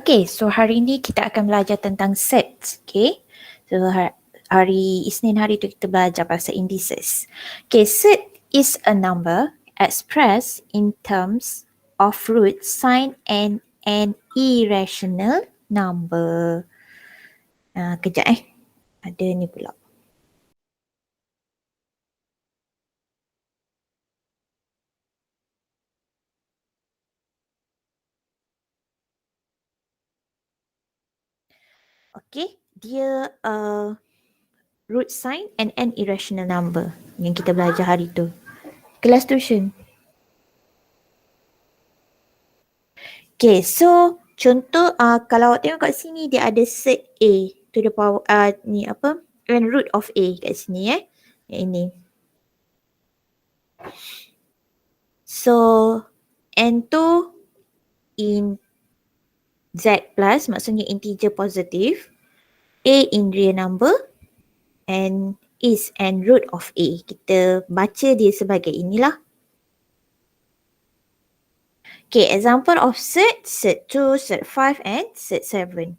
Okay, so hari ini kita akan belajar tentang sets. Okay, so hari Isnin hari itu kita belajar pasal indices. Okay, set is a number expressed in terms of root, sign and an irrational number. Kejap ada ni pula. Okay, dia root sign and an irrational number yang kita belajar hari tu. Kelas tuition. Okay, so contoh kalau awak tengok kat sini dia ada set A to the power ni apa? And root of A kat sini yang ini. So N tu in Z plus maksudnya integer positive, A in real number and is and root of A. Kita baca dia sebagai inilah. Okay, example of set 2, set 5 and set 7.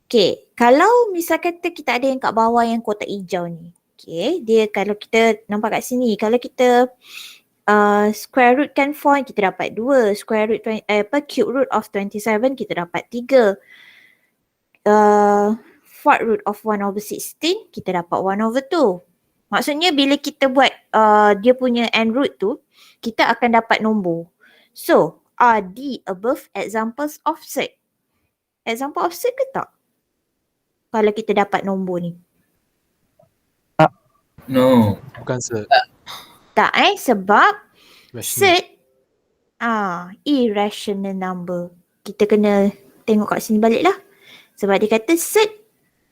Okay, kalau misal kata kita ada yang kat bawah yang kotak hijau ni. Okay, dia kalau kita nampak kat sini, kalau kita square root kan 4, kita dapat 2. Square root, cube root of 27, kita dapat 3. Fourth root of 1/16, kita dapat 1/2. Maksudnya bila kita buat dia punya end root tu, kita akan dapat nombor. So, are the above examples of set? Example of set ke tak? Kalau kita dapat nombor ni. No. Bukan set. Tak sebab Rational. set irrational number. Kita kena tengok kat sini balik lah. Sebab dia kata set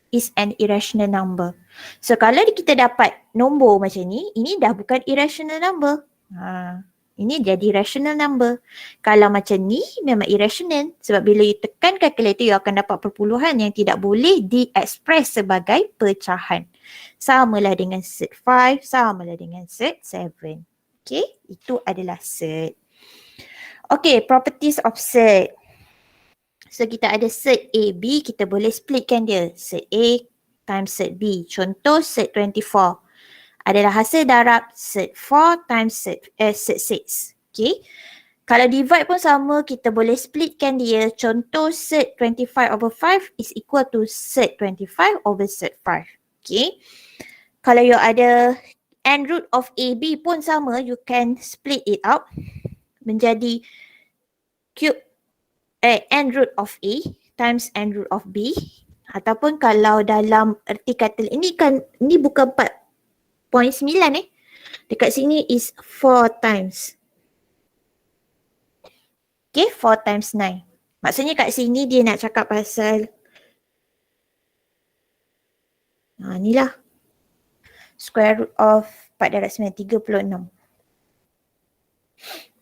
is an irrational number. So kalau kita dapat nombor macam ni, ini dah bukan irrational number. Ini jadi rational number. Kalau macam ni memang irrational. Sebab bila you tekan calculator, you akan dapat perpuluhan yang tidak boleh diekspres sebagai pecahan. Samalah dengan set 5, samalah dengan set 7. Okay, itu adalah set. Okay, properties of set. So kita ada set A, B, kita boleh splitkan dia. Set A times set B. Contoh set 24 adalah hasil darab set 4 times set 6. Okay. Kalau divide pun sama, kita boleh splitkan dia. Contoh set 25/5 is equal to set 25 over set 5. Okay. Kalau you ada end root of AB pun sama, you can split it out menjadi cube end root of A times end root of B. Ataupun kalau dalam erti kata, ini bukan 4.9 dekat sini is 4 times. Okay, 4 times 9. Maksudnya kat sini dia nak cakap pasal inilah square root of 4/9, 36.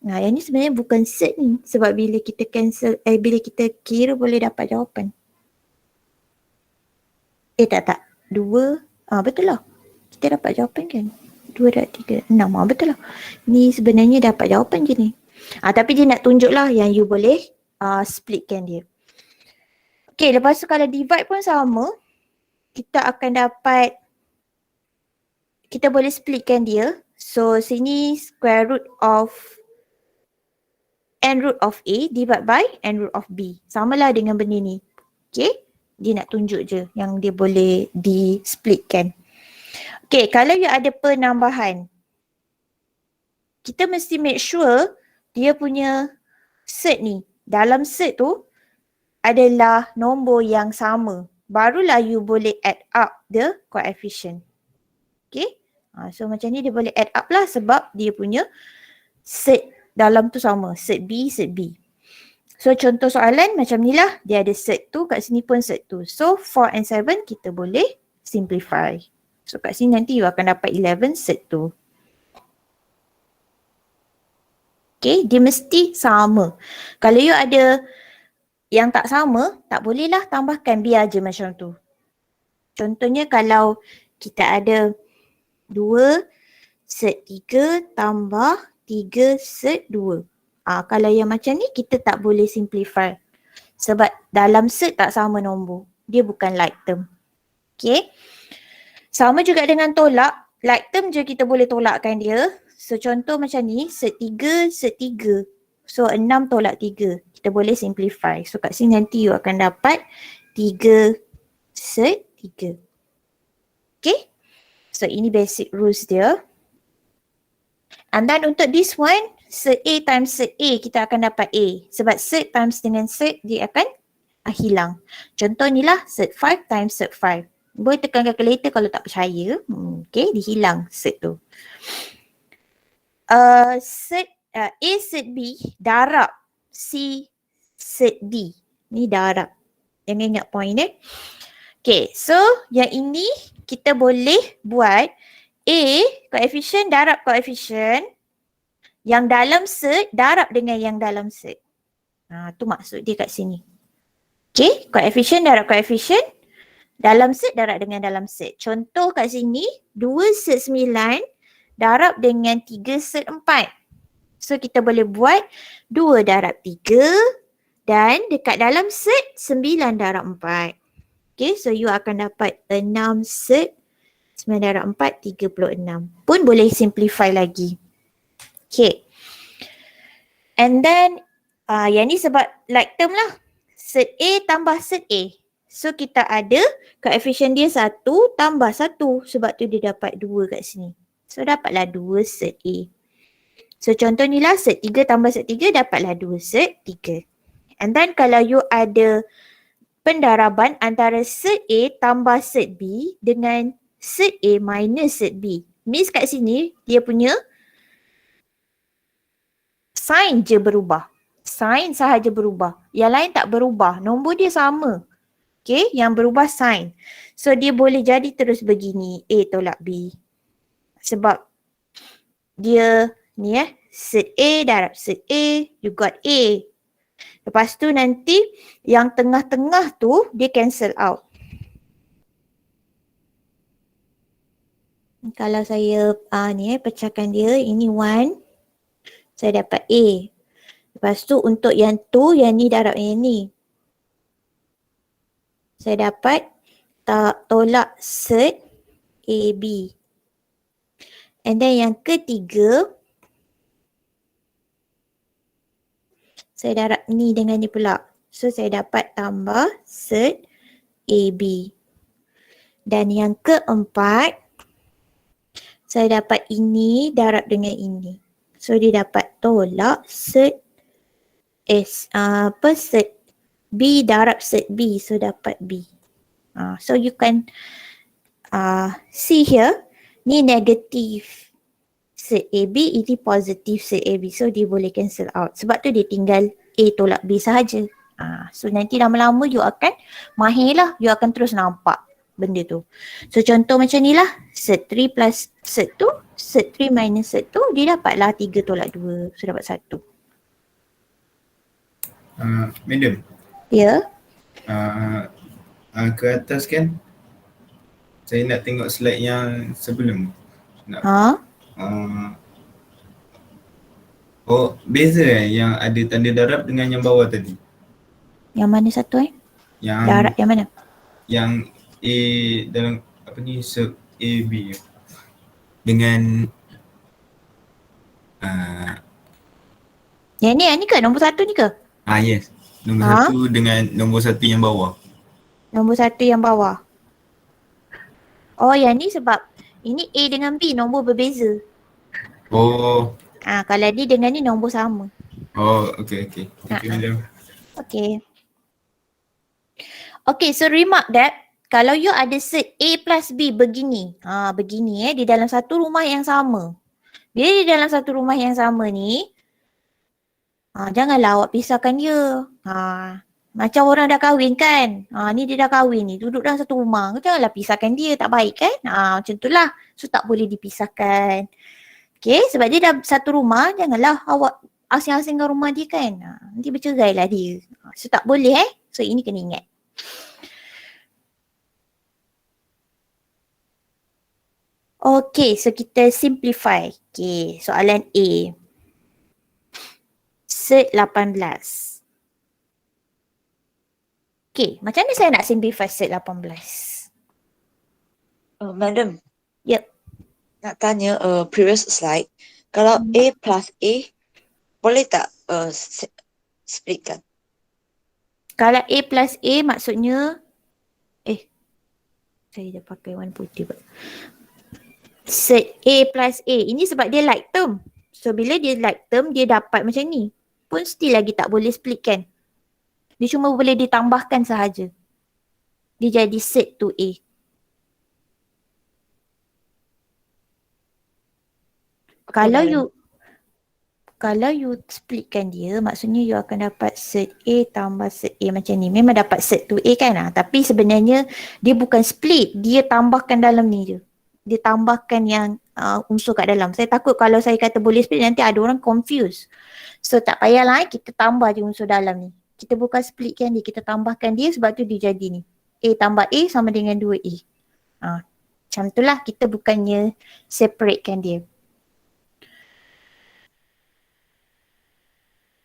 Yang ni sebenarnya bukan set ni. Sebab bila kita cancel, bila kita kira boleh dapat jawapan. Tak. 2, betul lah. Kita dapat jawapan kan? 2 dan 3, 6. Betul lah. Ni sebenarnya dapat jawapan je ni. Tapi dia nak tunjuk lah yang you boleh splitkan dia. Okay, lepas tu kalau divide pun sama, kita akan dapat, kita boleh splitkan dia. So sini square root of end root of A divide by end root of B. Samalah dengan benda ni. Okay, dia nak tunjuk je yang dia boleh di-splitkan. Okay, kalau you ada penambahan, kita mesti make sure dia punya set ni, dalam set tu adalah nombor yang sama. Barulah you boleh add up the coefficient. Okay, so macam ni dia boleh add up lah sebab dia punya set dalam tu sama. Set B, set B. So contoh soalan macam ni lah. Dia ada set tu, kat sini pun set tu. So 4 and 7 kita boleh simplify. So kat sini nanti you akan dapat 11 set tu. Okay, dia mesti sama. Kalau you ada yang tak sama, tak bolehlah tambahkan, biar je macam tu. Contohnya kalau kita ada 2 set 3 tambah 3 set 2. Kalau yang macam ni kita tak boleh simplify. Sebab dalam set tak sama nombor. Dia bukan like term. Okay. Sama juga dengan tolak. Like term je kita boleh tolakkan dia. So contoh macam ni, set 3, set 3. So 6 tolak 3. Kita boleh simplify. So kat sini nanti you akan dapat 3 set 3. Okay. So ini basic rules dia. And then untuk this one, set A times set A, kita akan dapat A. Sebab set times dengan set, dia akan hilang. Contoh ni lah, set 5 times set 5. Boleh tekan calculator kalau tak percaya. Okay, dia hilang set tu. Set A set B, darab C set D. Ni darab. Jangan ingat point Okay, so yang ini kita boleh buat A, koefisien darab koefisien. Yang dalam set, darab dengan yang dalam set. Tu maksud dia kat sini. Okay, koefisien darab koefisien. Dalam set, darab dengan dalam set. Contoh kat sini, 2 set 9 darab dengan 3 set 4. So kita boleh buat 2 darab 3 dan dekat dalam set 9 darab 4. Okay, so you akan dapat 6 set 9 darab 4, 36. Pun boleh simplify lagi. Okay. And then, yang ni sebab like term lah. Set A tambah set A. So kita ada koefisien dia 1 tambah 1. Sebab tu dia dapat 2 kat sini. So dapatlah 2 set A. So contoh ni lah set 3 tambah set 3 dapatlah 2 set 3. And then kalau you ada pendaraban antara set A tambah set B dengan set A minus set B. Means kat sini dia punya sign je berubah. Sign sahaja berubah. Yang lain tak berubah. Nombor dia sama. Okay, yang berubah sign. So dia boleh jadi terus begini. A tolak B. Sebab dia ni set A darab set A, you got A. Lepas tu nanti yang tengah-tengah tu dia cancel out. Kalau saya pecahkan dia, ini 1. Saya dapat A. Lepas tu untuk yang tu, yang ni darab yang ni. Saya dapat tolak set AB. And then yang ketiga, saya darab ni dengan ni pula. So saya dapat tambah set AB. Dan yang keempat, saya dapat ini darab dengan ini. So dia dapat tolak set set B darab set B. So dapat B. So you can see here, ni negatif set AB, ini positif set AB. So dia boleh cancel out. Sebab tu dia tinggal A tolak B sahaja. So nanti lama-lama you akan mahir lah. You akan terus nampak benda tu. So contoh macam ni lah. Set 3 plus set 2. Set 3 minus set 2. Dia dapatlah 3 tolak 2. So dapat 1. Madam. Ya. Ke atas kan. Saya nak tengok slide yang sebelum. Beza yang ada tanda darab dengan yang bawah tadi. Yang mana satu Yang darab yang mana? Yang A dalam apa ni, sub AB dengan yang ni ke? Nombor 1 ni ke? Yes. Nombor 1 dengan nombor 1 yang bawah. Nombor 1 yang bawah. Oh, yang ni sebab ini A dengan B nombor berbeza. Kalau ni dengan ni nombor sama. Okay. Thank you, madam. Okay, so remark that kalau you ada set A plus B begini. Begini di dalam satu rumah yang sama. Bila di dalam satu rumah yang sama ni, janganlah awak pisahkan dia. Macam orang dah kahwin kan. Ni dia dah kahwin ni, duduk dalam satu rumah. Janganlah pisahkan dia, tak baik kan. Macam tu lah. So tak boleh dipisahkan. Okay, sebab dia dah satu rumah, janganlah awak asing-asingkan rumah dia kan. Nanti bercerai lah dia. So tak boleh So ini kena ingat. Okay, so kita simplify. Okay, soalan A. Set 18. Okay, macam mana saya nak simplify set 18? Madam, Yep. nak tanya previous slide. Kalau A plus A, boleh tak splitkan? Kalau A plus A maksudnya, saya dah pakai warna putih pula. Set A plus A, ini sebab dia like term. So bila dia like term, dia dapat macam ni. Pun still lagi tak boleh split kan. Dia cuma boleh ditambahkan sahaja. Dia jadi set to A. Kalau you splitkan dia, maksudnya you akan dapat set A tambah set A macam ni. Memang dapat set to A kan? Tapi sebenarnya dia bukan split. Dia tambahkan dalam ni je. Dia tambahkan yang unsur kat dalam. Saya takut kalau saya kata boleh split, nanti ada orang confuse. So tak payahlah, kita tambah je unsur dalam ni. Kita bukan splitkan dia, kita tambahkan dia, sebab tu dia jadi ni. A tambah A sama dengan 2A. Macam tu lah, kita bukannya separatekan dia.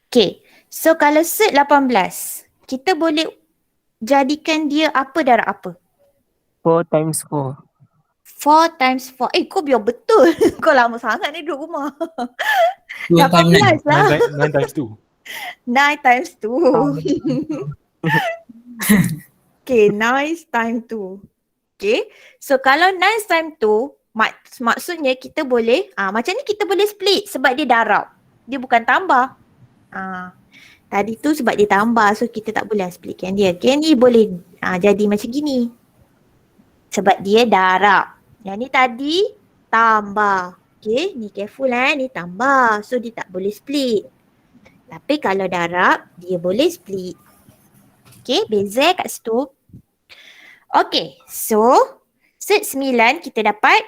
Okay, so kalau set 18, kita boleh jadikan dia apa darab apa? 4 times 4. 4 times 4. Kau biar betul. Kau lama sangat ni duduk rumah. 2 times 18 lah. 9 times 2. 9 times 2. Okay, 9 times 2. Okay, so kalau 9 times 2, maksudnya kita boleh, macam ni kita boleh split sebab dia darab. Dia bukan tambah. Tadi tu sebab dia tambah, so kita tak boleh splitkan dia. Okay, ni boleh jadi macam gini. Sebab dia darab. Yang ni tadi tambah. Okay, ni careful ni tambah. So dia tak boleh split. Tapi kalau darab, dia boleh split. Okay, beza kat situ. Okay, so set 9 kita dapat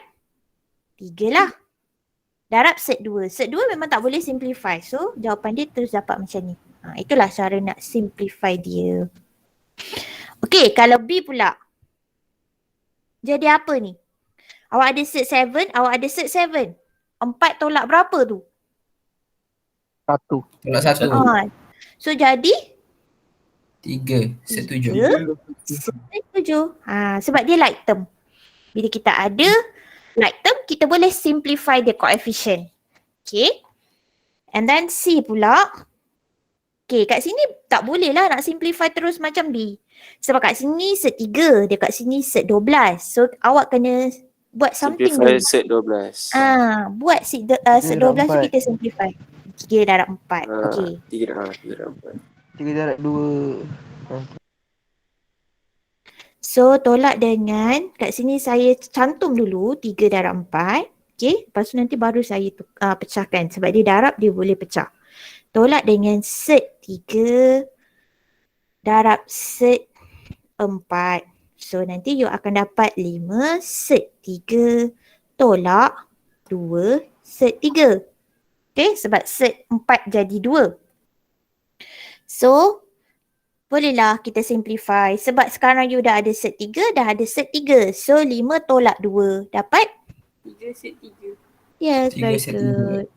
3 lah. Darab set 2. Set 2 memang tak boleh simplify. So jawapan dia terus dapat macam ni. Itulah cara nak simplify dia. Okay, kalau B pula. Jadi apa ni? Awak ada set 7, awak ada set 7. 4 tolak berapa tu? 1. Tolak 1. So jadi? 3. Set 7. Set 7. Sebab dia like term. Bila kita ada like term, kita boleh simplify the coefficient. Okay. And then C pula. Okay, kat sini tak boleh lah nak simplify terus macam B. Sebab kat sini set 3, dekat sini set 12. So awak kena buat something Simplify dulu. set 12. Buat set 12 tu kita simplify. 3 darab 4. Okay. 3 darab 4. 3 darab 2. So tolak dengan, kat sini saya cantum dulu 3 darab 4. Okay, lepas tu nanti baru saya pecahkan. Sebab dia darab, dia boleh pecah. Tolak dengan set 3 darab set 4. So nanti you akan dapat 5 set 3 tolak 2 set 3. Okay, sebab set 4 jadi 2. So bolehlah kita simplify. Sebab sekarang you dah ada set 3, dah ada set 3. So 5 tolak 2 dapat? 3 set 3. Yes, 3 very set good.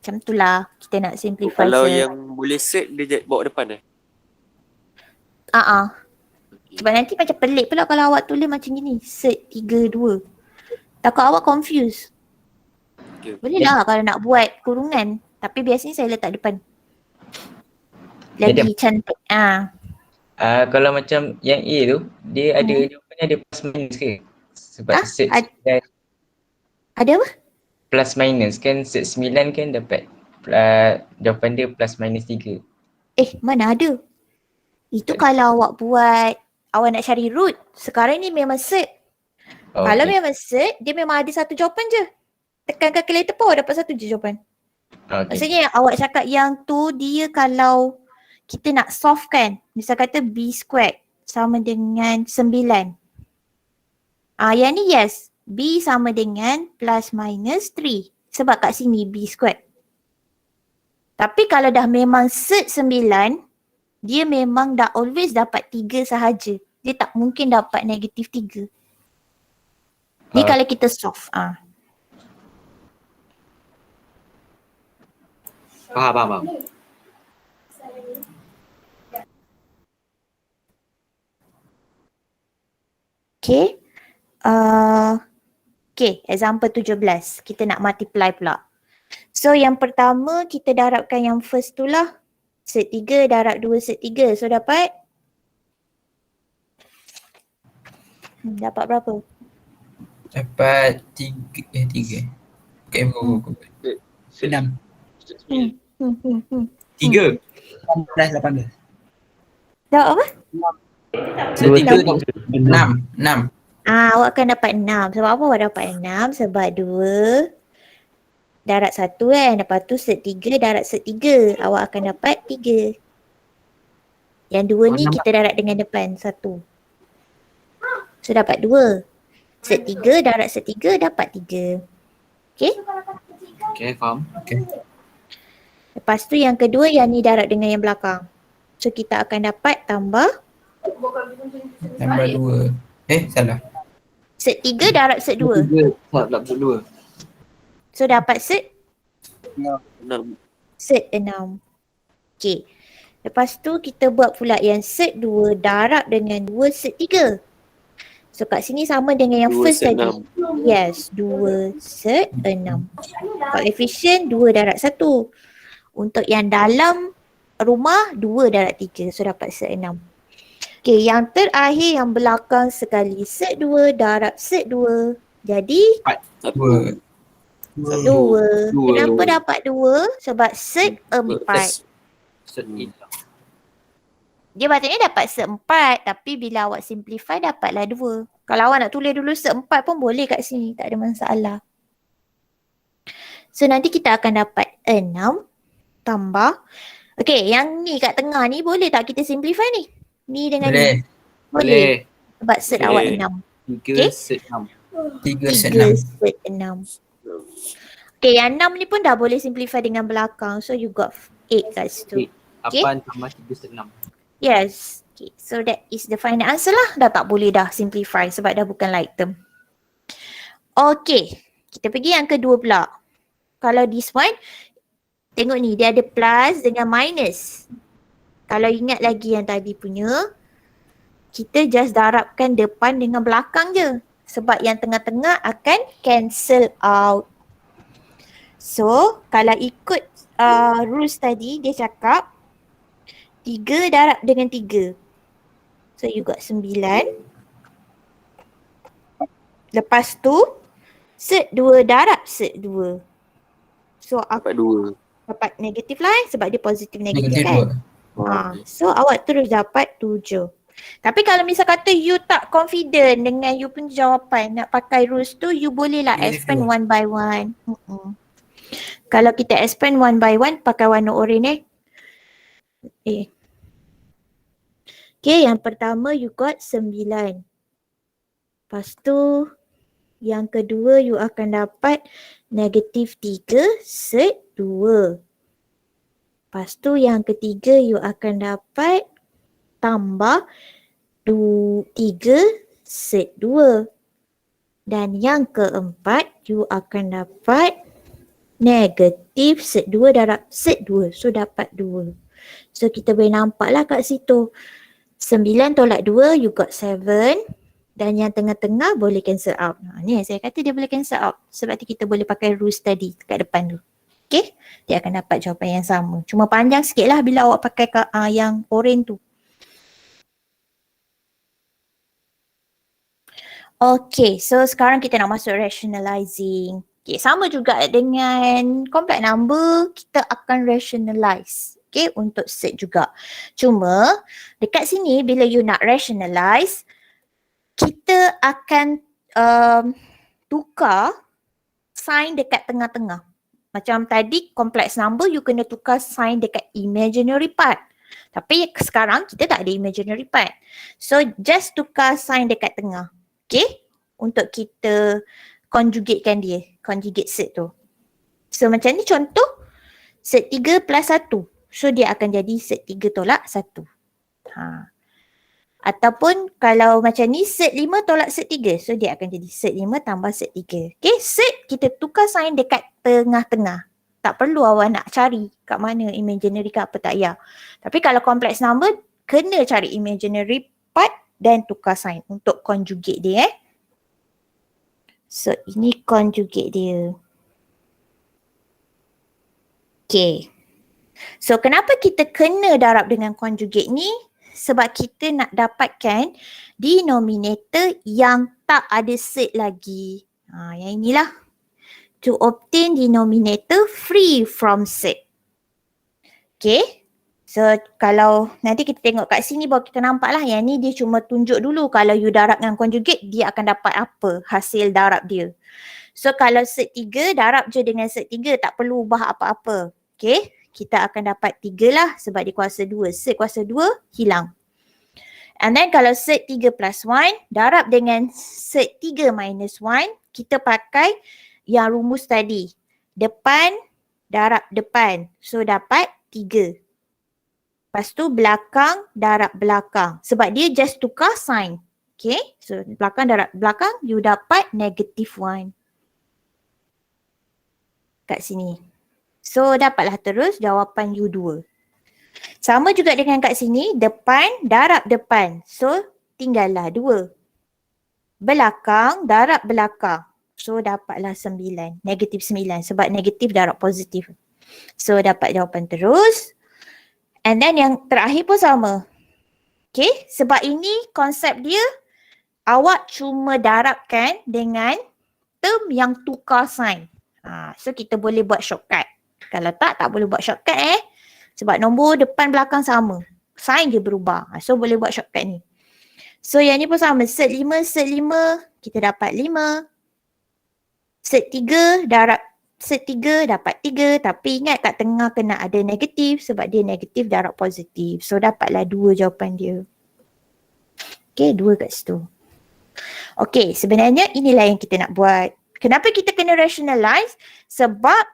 Macam tu lah kita nak simplify. Kalau yang boleh set dia bawa depan Sebab nanti macam pelik pula kalau awak tulis macam gini. Set 3, 2. Takut awak confuse. Okay. Boleh lah kalau nak buat kurungan. Tapi biasanya saya letak depan. Lagi cantik. Kalau macam yang A tu, dia ada jawapannya ada plus minus ke? Sebab set 9 ada apa? plus minus kan, set 9 kan dapat jawapan dia plus minus 3. Mana ada? Itu kalau awak buat, awak nak cari root. Sekarang ni memang set. Kalau memang set, dia memang ada satu jawapan je. Tekan calculator pun awak dapat satu je jawapan. Maksudnya awak cakap yang tu dia kalau kita nak solve kan, misal kata B squared sama dengan 9. Yang ni yes, B sama dengan plus minus 3. Sebab kat sini B squared. Tapi kalau dah memang set 9, dia memang dah always dapat 3 sahaja. Dia tak mungkin dapat negatif 3. Ni kalau kita solve. Faham. Okay. Okay, example 17. Kita nak multiply pula. So yang pertama kita darabkan yang first tu lah. Set 3 darab 2 set 3. So dapat? Dapat berapa? Dapat 3. Okay, buku. 6. Hmm. 3. 18. Dapat apa? Setiga 6. Awak akan dapat 6. Sebab apa awak dapat 6? Sebab 2 darab 1 kan. Lepas tu set 3 darab set 3. Awak akan dapat 3. Yang 2 ni kita darab dengan depan 1. So dapat 2. Set 3 darab set 3 dapat 3. Okay? Okay, faham. Okay. Lepas tu yang kedua yang ni darab dengan yang belakang. So kita akan dapat tambah Tambah 2. Salah. set 3 darab set 2. 3 darab 2. So dapat set 6. set 6. Okay. Lepas tu kita buat pula yang set 2 darab dengan 2 set 3. So kat sini sama dengan yang 2 first set tadi. 6. Yes, 2 set 6. Koefisien 2 darab 1. Untuk yang dalam rumah 2 darab 3. So dapat set 6. Okay, yang terakhir yang belakang sekali. Set 2 darab set 2. Jadi 2. 2. Kenapa dapat 2? Sebab set 4. Dia patutnya dapat set 4. Tapi bila awak simplify dapatlah 2. Kalau awak nak tulis dulu set 4 pun boleh kat sini. Tak ada masalah. So nanti kita akan dapat 6 tambah. Okay, yang ni kat tengah ni boleh tak kita simplify ni? Ni dengan Boleh. ni. Boleh. Sebab set Boleh. awak 6. 3 set 6. 3 set 3 6. set 6. Okay, yang 6 ni pun dah boleh simplify dengan belakang. So you got 8 kat situ. 8 tambah 3 set 6. Yes. Okay, so that is the final answer lah. Dah tak boleh dah simplify sebab dah bukan like term. Okay, kita pergi yang kedua pula. Kalau this one, tengok ni dia ada plus dengan minus. Kalau ingat lagi yang tadi punya, kita just darabkan depan dengan belakang je. Sebab yang tengah-tengah akan cancel out. So, kalau ikut rules tadi, dia cakap 3 darab dengan 3. So, you got 9. Lepas tu, set 2 darab set 2. So, Dapat 2. dapat negatif lah sebab dia positif negatif Negatif kan. 2. So, awak terus dapat 7. Tapi kalau misal kata you tak confident dengan you punya jawapan nak pakai rules tu, you boleh lah Negatif expand 2. one by one. Kalau kita expand one by one, pakai warna oranye Okay, yang pertama you got 9. Lepas tu, yang kedua you akan dapat negatif 3 set 2. Lepas tu yang ketiga you akan dapat tambah 3 set 2. Dan yang keempat you akan dapat negatif set 2 darab set 2. So dapat 2. So kita boleh nampak lah kat situ. 9 tolak 2 you got 7. Dan yang tengah-tengah boleh cancel out. Ni saya kata dia boleh cancel out. Sebab tu kita boleh pakai rules tadi kat depan tu. Okay, dia akan dapat jawapan yang sama. Cuma panjang sikit lah bila awak pakai yang orange tu. Okay, so sekarang kita nak masuk rationalizing. Okay, sama juga dengan complex number, kita akan rationalize. Okay, untuk set juga. Cuma dekat sini bila you nak rationalize, kita akan tukar sign dekat tengah-tengah. Macam tadi complex number you kena tukar sign dekat imaginary part. Tapi sekarang kita tak ada imaginary part. So just tukar sign dekat tengah. Okay? Untuk kita conjugatekan dia. Conjugate set tu. So macam ni contoh. Set 3 plus 1. So dia akan jadi set 3 tolak 1. Ataupun kalau macam ni set 5 tolak set 3. So dia akan jadi set 5 tambah set 3. Okay, set kita tukar sign dekat tengah-tengah. Tak perlu awak nak cari kat mana imaginary ke apa, tak payah. Tapi kalau complex number, kena cari imaginary part dan tukar sign untuk conjugate dia. So ini conjugate dia. Okay. So kenapa kita kena darab dengan conjugate ni? Sebab kita nak dapatkan denominator yang tak ada set lagi. Yang inilah. To obtain denominator free from set. Okay. So kalau nanti kita tengok kat sini baru kita nampak lah. Yang ni dia cuma tunjuk dulu kalau you darab dengan conjugate dia akan dapat apa hasil darab dia. So kalau set 3 darab je dengan set 3 tak perlu ubah apa-apa. Okay. Kita akan dapat 3 lah sebab dia kuasa 2. Set kuasa 2 hilang. And then kalau set 3 plus 1 darab dengan set 3 minus 1 kita pakai yang rumus tadi. Depan darab depan. So dapat 3. Lepas tu belakang darab belakang. Sebab dia just tukar sign. Okay. So belakang darab belakang you dapat negative 1. Kat sini. So dapatlah terus jawapan U2. Sama juga dengan kat sini, depan darab depan. So tinggallah 2. Belakang darab belakang. So dapatlah 9. Negatif 9 sebab negatif darab positif. So dapat jawapan terus. And then yang terakhir pun sama. Okay, sebab ini konsep dia awak cuma darabkan dengan term yang tukar sign. So kita boleh buat shortcut. Kalau tak boleh buat shortcut sebab nombor depan belakang sama. Sign je berubah. So boleh buat shortcut ni. So yang ni pun sama. Set 5 kita dapat 5. Set 3 darab set 3 dapat 3. Tapi ingat kat tengah kena ada negatif sebab dia negatif darab positif. So dapatlah 2 jawapan dia. Okay, 2 kat situ. Okay, sebenarnya inilah yang kita nak buat. Kenapa kita kena rationalize? Sebab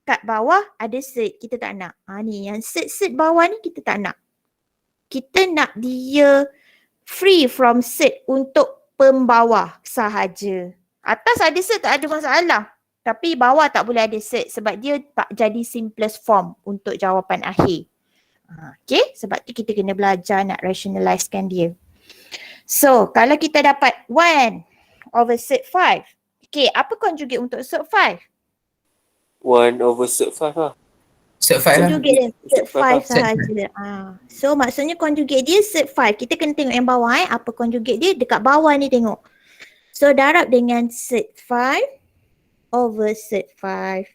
kat bawah ada set, kita tak nak. Ni yang set bawah ni kita tak nak. Kita nak dia free from set untuk pembawah sahaja. Atas ada set tak ada masalah. Tapi bawah tak boleh ada set sebab dia tak jadi simplest form untuk jawapan akhir. Okay, sebab tu kita kena belajar nak rationalizekan dia. So, kalau kita dapat 1 over set 5. Okay, apa conjugate untuk set 5? 1 over set 5 lah. Set 5 lah. Conjugate dia set 5 Set sahaja. So maksudnya conjugate dia set 5. Kita kena tengok yang bawah apa conjugate dia dekat bawah ni tengok. So darab dengan set 5 over set 5.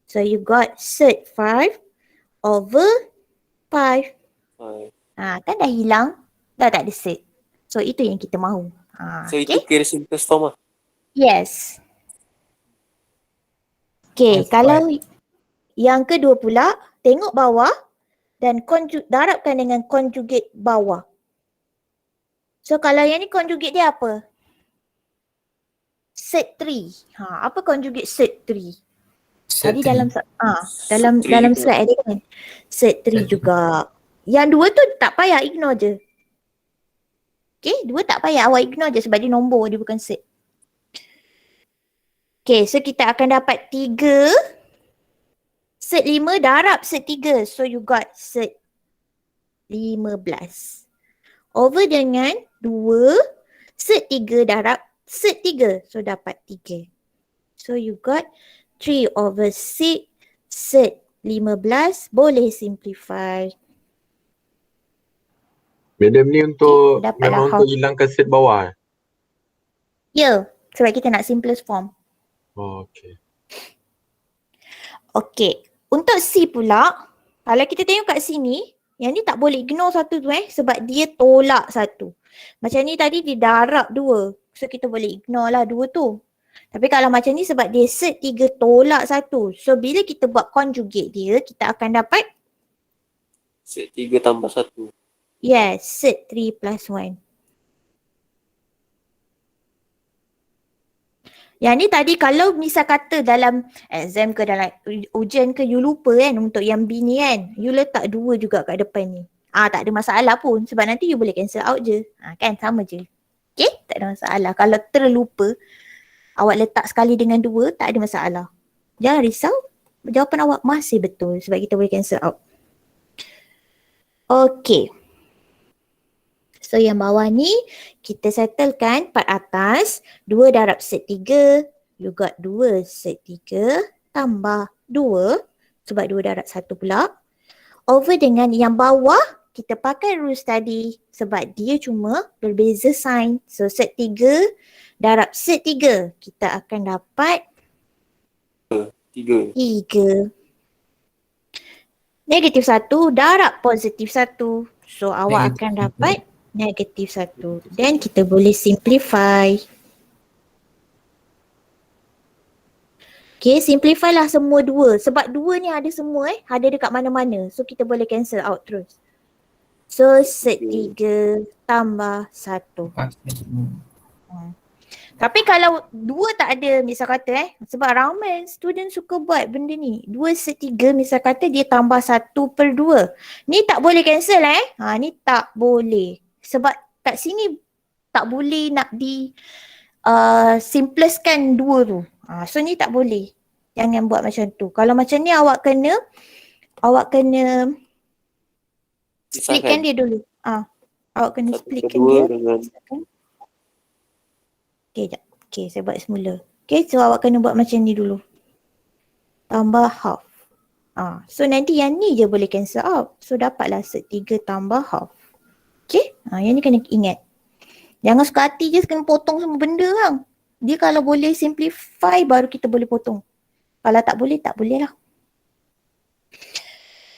So you got set 5 over 5. Kan dah hilang. Dah tak ada set. So itu yang kita mahu. So itu kira simplest form lah. Yes. Okay, kalau yang kedua pula, tengok bawah dan darabkan dengan conjugate bawah. So kalau yang ni conjugate dia apa? Set 3. Apa conjugate set 3? Tadi dalam slide ada kan? Set 3 juga. Yang 2 tu tak payah ignore je. Okay, 2 tak payah awak ignore je sebab dia nombor, dia bukan set. Okay, so kita akan dapat 3 set 5 darab set 3. So you got set 15. Over dengan 2 set 3 darab set 3. So dapat 3. So you got 3 over 6 set 15. Boleh simplify. Madam ni untuk dapatlah memang untuk hilangkan set bawah. Ya, sebab kita nak simplest form. Oh, okay. Okay, untuk C pula, kalau kita tengok kat sini, yang ni tak boleh ignore satu tu sebab dia tolak satu. Macam ni tadi dia darab 2. So kita boleh ignore lah 2 tu. Tapi kalau macam ni sebab dia set 3 tolak 1. So bila kita buat conjugate dia, kita akan dapat Set 3 tambah 1. yes, set 3 plus 1. Yang ni tadi kalau misal kata dalam exam ke dalam ujian ke you lupa kan untuk yang B ni kan, you letak 2 juga kat depan ni. Tak ada masalah pun sebab nanti you boleh cancel out je. Kan sama je. Okay, tak ada masalah. Kalau terlupa awak letak sekali dengan 2 tak ada masalah. Jangan risau, jawapan awak masih betul sebab kita boleh cancel out. Okay. So yang bawah ni kita settlekan part atas 2 darab set 3. You got 2 set 3 tambah 2 sebab 2 darab 1 pula. Over dengan yang bawah kita pakai rules tadi sebab dia cuma berbeza sign. So set 3 darab set 3 kita akan dapat 3. 3. Negatif 1 darab positif 1. So awak Negatif akan dapat negatif 1. Dan kita boleh simplify. Okay, simplify lah semua 2. Sebab 2 ni ada semua ada dekat mana-mana. So kita boleh cancel out terus. So set 3 tambah 1. Tapi kalau 2 tak ada misal kata sebab ramai student suka buat benda ni. 2 set 3 misal kata dia tambah 1 per 2. Ni tak boleh cancel ni tak boleh. Sebab kat sini tak boleh nak di simplestkan 2 tu. So ni tak boleh. Jangan buat macam tu. Kalau macam ni awak kena splitkan dia dulu. Awak kena splitkan dia. Dengan Okay, jap. Okay, saya buat semula. Okay, so awak kena buat macam ni dulu. Tambah half. So nanti yang ni je boleh cancel out. So dapatlah set 3 tambah half. Okay, yang ni kena ingat. Jangan suka hati je kena potong semua benda bang. Dia kalau boleh simplify baru kita boleh potong. Kalau tak boleh lah.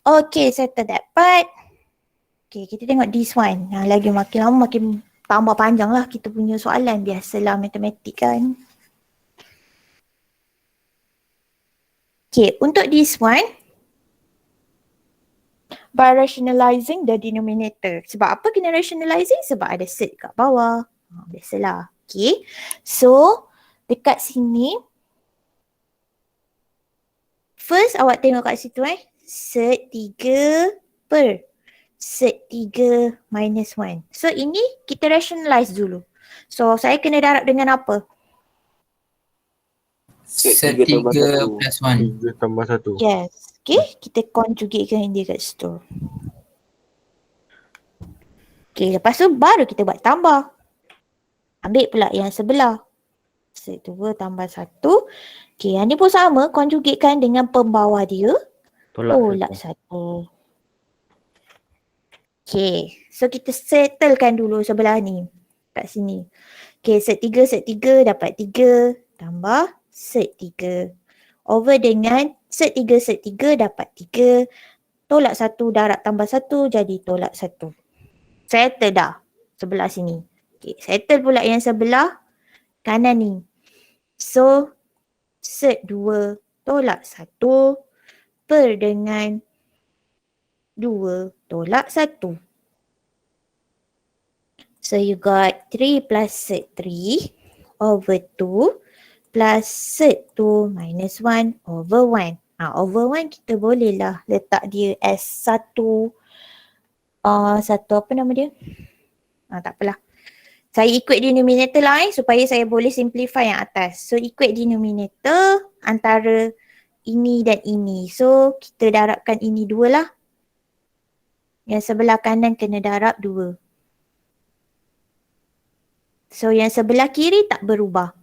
Okay, settle that part. Okay, kita tengok this one. Lagi makin lama makin tambah panjang lah kita punya soalan. Biasalah matematik kan. Okay, untuk this one. By rationalizing the denominator. Sebab apa kena rationalizing? Sebab ada set kat bawah. Biasalah. Okay. So, dekat sini. First awak tengok kat situ set 3 per set 3 minus 1. So ini kita rationalize dulu. So saya kena darab dengan apa? Set 3 plus 1. 3 tambah 1. Yes. Okay, kita conjugatekan dia kat situ. Okay, lepas tu baru kita buat tambah. Ambil pula yang sebelah. Set 2 tambah 1. Okay, yang ni pun sama. Conjugatekan dengan pembawah dia. Tolak 1. Okay, so kita settlekan dulu sebelah ni. Kat sini. Okay, set 3 dapat 3 tambah set 3. Over dengan set 3 dapat 3. Tolak 1 darab tambah 1 jadi tolak 1. Settle dah sebelah sini. Okay, settle pula yang sebelah kanan ni. So, set 2 tolak 1 per dengan 2 tolak 1. So, you got 3 plus set 3 over 2 plus set 2 minus 1 over 1. Over 1 kita bolehlah letak dia as satu apa nama dia? Tak apalah. Saya ikut denominator lah supaya saya boleh simplify yang atas. So ikut denominator antara ini dan ini. So kita darabkan ini 2 lah. Yang sebelah kanan kena darab 2. So yang sebelah kiri tak berubah.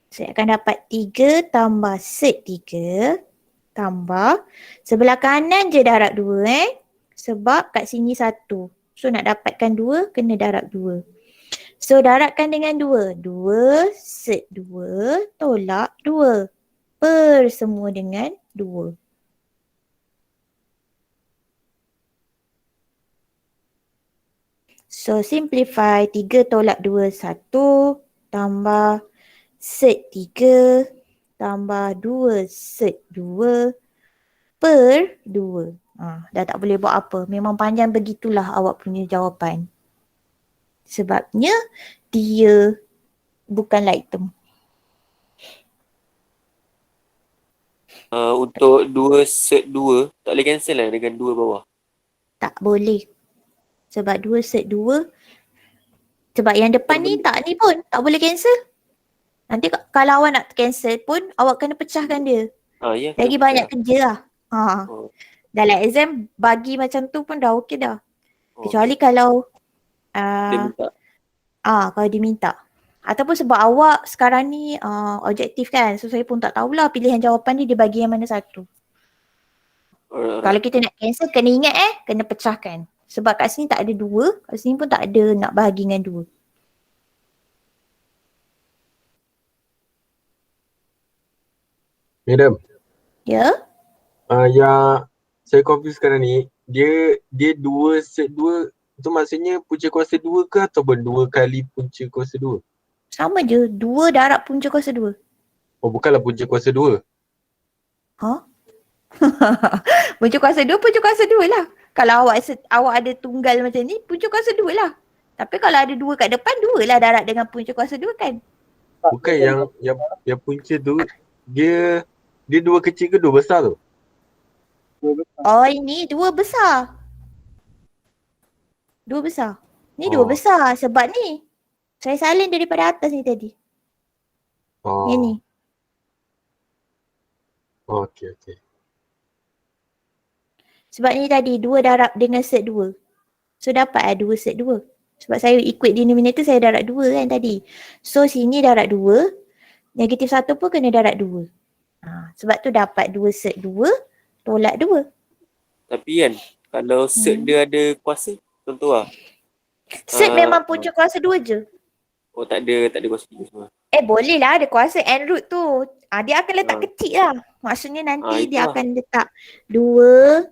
Saya akan dapat 3 tambah set 3 tambah sebelah kanan je darab 2 sebab kat sini 1. So nak dapatkan 2 kena darab 2. So darabkan dengan 2. 2 set 2 tolak 2 per semua dengan 2. So simplify 3 tolak 2 1 tambah set 3 tambah 2 set 2 per 2. Dah tak boleh buat apa. Memang panjang begitulah awak punya jawapan. Sebabnya dia bukan like term. Untuk 2 set 2 tak boleh cancel lah dengan 2 bawah. Tak boleh. Sebab 2 set 2. Sebab yang depan ni tak ni pun tak boleh cancel. Nanti kalau awak nak cancel pun awak kena pecahkan dia. Ya, Lagi banyak kerja lah. Dalam exam bagi macam tu pun dah okey dah. Kecuali kalau Dia minta. Kalau diminta. Ataupun sebab awak sekarang ni objektif kan. So saya pun tak tahulah pilihan jawapan dia bagi yang mana satu. Alright. Kalau kita nak cancel kena ingat kena pecahkan. Sebab kat sini tak ada 2, kat sini pun tak ada nak bahagi dengan 2. Madam, Ya? yang saya confuse sekarang ni, dia set 2 tu maksudnya punca kuasa 2 ke ataupun 2 kali punca kuasa 2? Sama je. 2 darab punca kuasa 2. Oh, bukanlah punca kuasa 2. Punca kuasa 2, punca kuasa 2 lah. Kalau awak ada tunggal macam ni, punca kuasa 2 lah. Tapi kalau ada 2 kat depan, 2 lah darab dengan punca kuasa 2 kan? Bukan yang punca tu dia 2 kecil ke 2 besar tu? Oh ini 2 besar. 2 besar. Ni 2 Oh. besar sebab ni. Saya salin daripada atas ni tadi. Oh. Yang ni. Oh, okey. Sebab ni tadi 2 darab dengan set 2. So dapat 2 set 2. Sebab saya ikut denominator saya darab 2 kan tadi. So sini darab 2. Negatif 1 pun kena darab 2. Sebab tu dapat 2 set 2. Tolak 2. Tapi kan, kalau set dia ada kuasa, contoh lah. Set memang punca kuasa 2 je. Oh tak ada kuasa 3 semua. Boleh lah ada kuasa and root tu. Dia akan letak kecil lah. Maksudnya nanti dia itulah. akan letak 2.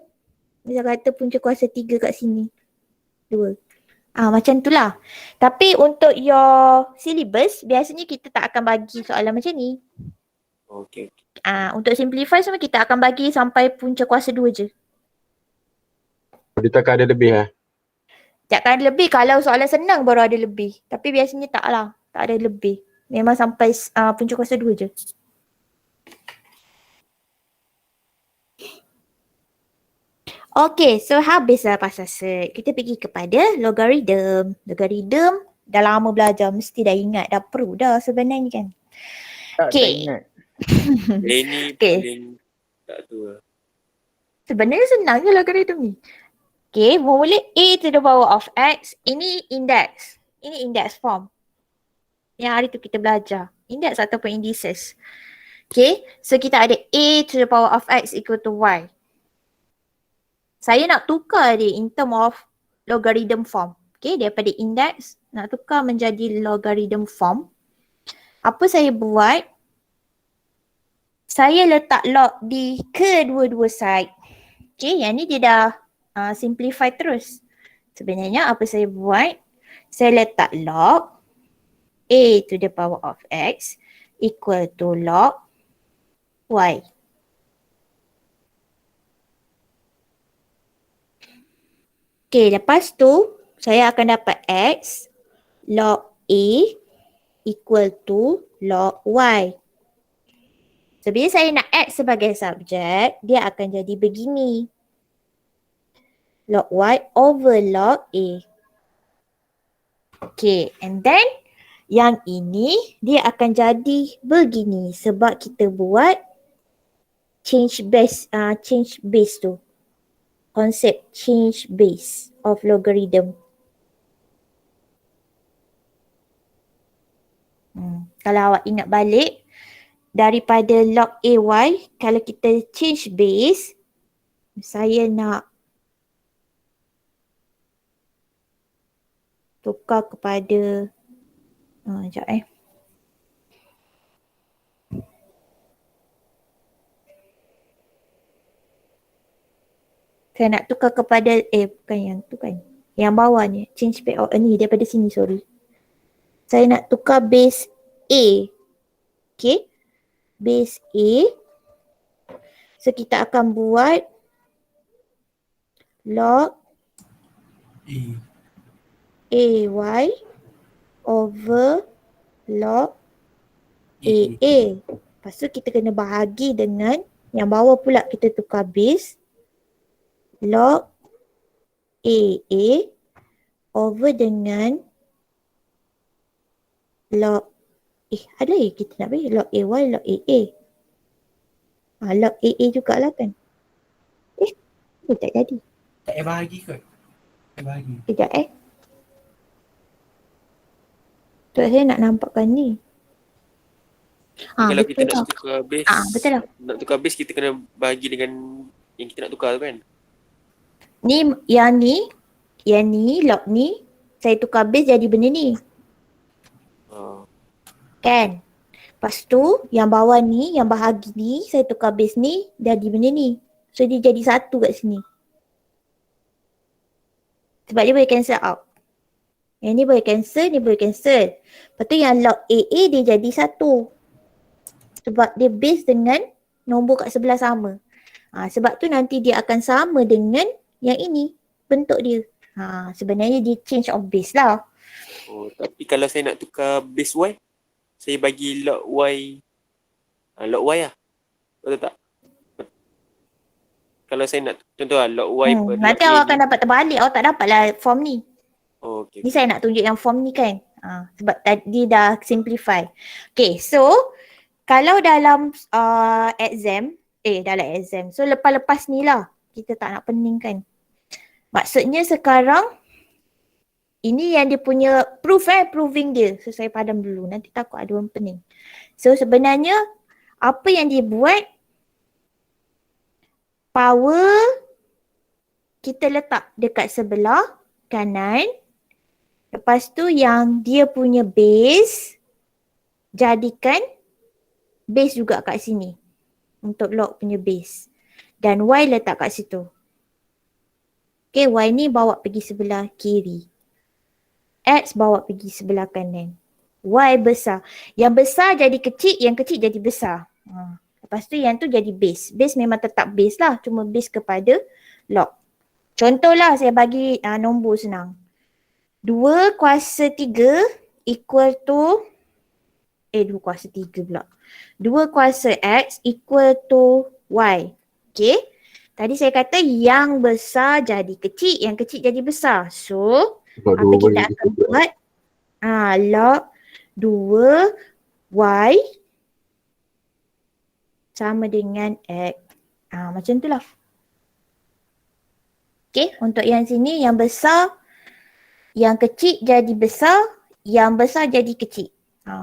Misal kata punca kuasa 3 kat sini. 2. Macam tu lah. Tapi untuk your syllabus, biasanya kita tak akan bagi soalan macam ni. Okay. Untuk simplify semua kita akan bagi sampai punca kuasa 2 je. Dia takkan ada lebih Takkan ada lebih. Kalau soalan senang baru ada lebih. Tapi biasanya tak lah. Tak ada lebih. Memang sampai punca kuasa 2 je. Okay, so habislah pasal set. Kita pergi kepada logarithm. Logarithm dah lama belajar. Mesti dah ingat. Dah perlu dah sebenarnya kan. Tak ingat. Ini Okay. paling tak tahu lah. Sebenarnya senang je logarithm ni. Okay, formula a to the power of x. Ini index. Ini index form. Yang hari tu kita belajar. Index ataupun indices. Okay, so kita ada a to the power of x equal to y. Saya nak tukar dia in term of logarithm form. Okay, daripada index nak tukar menjadi logarithm form. Apa saya buat? Saya letak log di kedua-dua side. Okay, yang ni dia dah simplify terus. Sebenarnya apa saya buat? Saya letak log a to the power of x equal to log y. Okay, lepas tu saya akan dapat x log a equal to log y. So, bila saya nak x sebagai subjek, dia akan jadi begini. Log y over log a. Okay, and then yang ini dia akan jadi begini sebab kita buat change base tu. Konsep change base of logarithm. Kalau awak ingat balik, daripada log AY, kalau kita change base, saya nak tukar kepada, sekejap Saya nak tukar kepada, bukan yang tu kan. Yang bawah ni, change base, ni daripada sini, sorry. Saya nak tukar base A. Okay. Base A. So kita akan buat log AY over log AA. Lepas tu kita kena bahagi dengan yang bawah pula kita tukar base log AA over dengan log ada kita nak bagi log AY, log AA. Log AA jugalah kan. Tak jadi. Tak payah bahagi kot. Tak payah bahagi. Sekejap Sebab saya nak nampakkan ni. Kalau kita Betul nak lah. tukar base, Betul lah. nak tukar base kita kena bahagi dengan yang kita nak tukar tu kan? Ni, yang ni, log ni, saya tukar base jadi benda ni. Kan? Lepas tu, yang bawah ni, yang bahagi ni, saya tukar base ni, jadi benda ni. So, dia jadi satu kat sini. Sebab dia boleh cancel out. Yang ni boleh cancel, ni boleh cancel. Lepas tu yang log AA dia jadi satu. Sebab dia base dengan nombor kat sebelah sama. Sebab tu nanti dia akan sama dengan yang ini. Bentuk dia. Sebenarnya dia change of base lah. Oh, tapi kalau saya nak tukar base Y, saya bagi log Y. Log Y lah. Betul tak? Kalau saya nak, contoh lah, log Y per log Nanti A awak ni. akan dapat terbalik. Awak tak dapat lah form ni. Oh, okay. Ni saya nak tunjuk yang form ni kan. Sebab tadi dah simplify. Okay, so kalau dalam exam, dalam exam. So lepas-lepas ni lah. Kita tak nak peningkan. Maksudnya sekarang, ini yang dia punya proof proving dia. So saya padam dulu. Nanti takut ada orang pening. So sebenarnya, apa yang dia buat, power kita letak dekat sebelah kanan. Lepas tu yang dia punya base, jadikan base juga kat sini. Untuk log punya base. Dan Y letak kat situ. Okay, Y ni bawa pergi sebelah kiri. X bawa pergi sebelah kanan. Y besar. Yang besar jadi kecil, yang kecil jadi besar. Lepas tu yang tu jadi base. Base memang tetap base lah. Cuma base kepada log. Contohlah saya bagi nombor senang. 2 kuasa 3 equal to 2 kuasa 3 pula. 2 kuasa X equal to Y. Okay. Tadi saya kata yang besar jadi kecil, yang kecil jadi besar. So, apa kita akan buat? Log 2Y sama dengan X. Macam tu lah. Okay, untuk yang sini yang besar, yang kecil jadi besar, yang besar jadi kecil.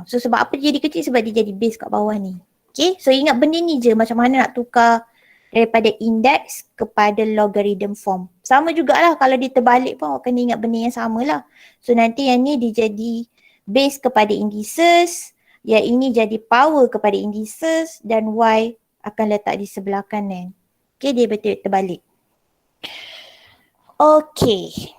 So sebab apa dia jadi kecil? Sebab dia jadi base kat bawah ni. Okay, so ingat benda ni je macam mana nak tukar daripada index kepada logarithm form. Sama jugalah kalau dia terbalik pun awak kena ingat benda yang sama lah. So nanti yang ni dia jadi base kepada indices, yang ini jadi power kepada indices dan Y akan letak di sebelah kanan. Okay, dia betul terbalik. Okay.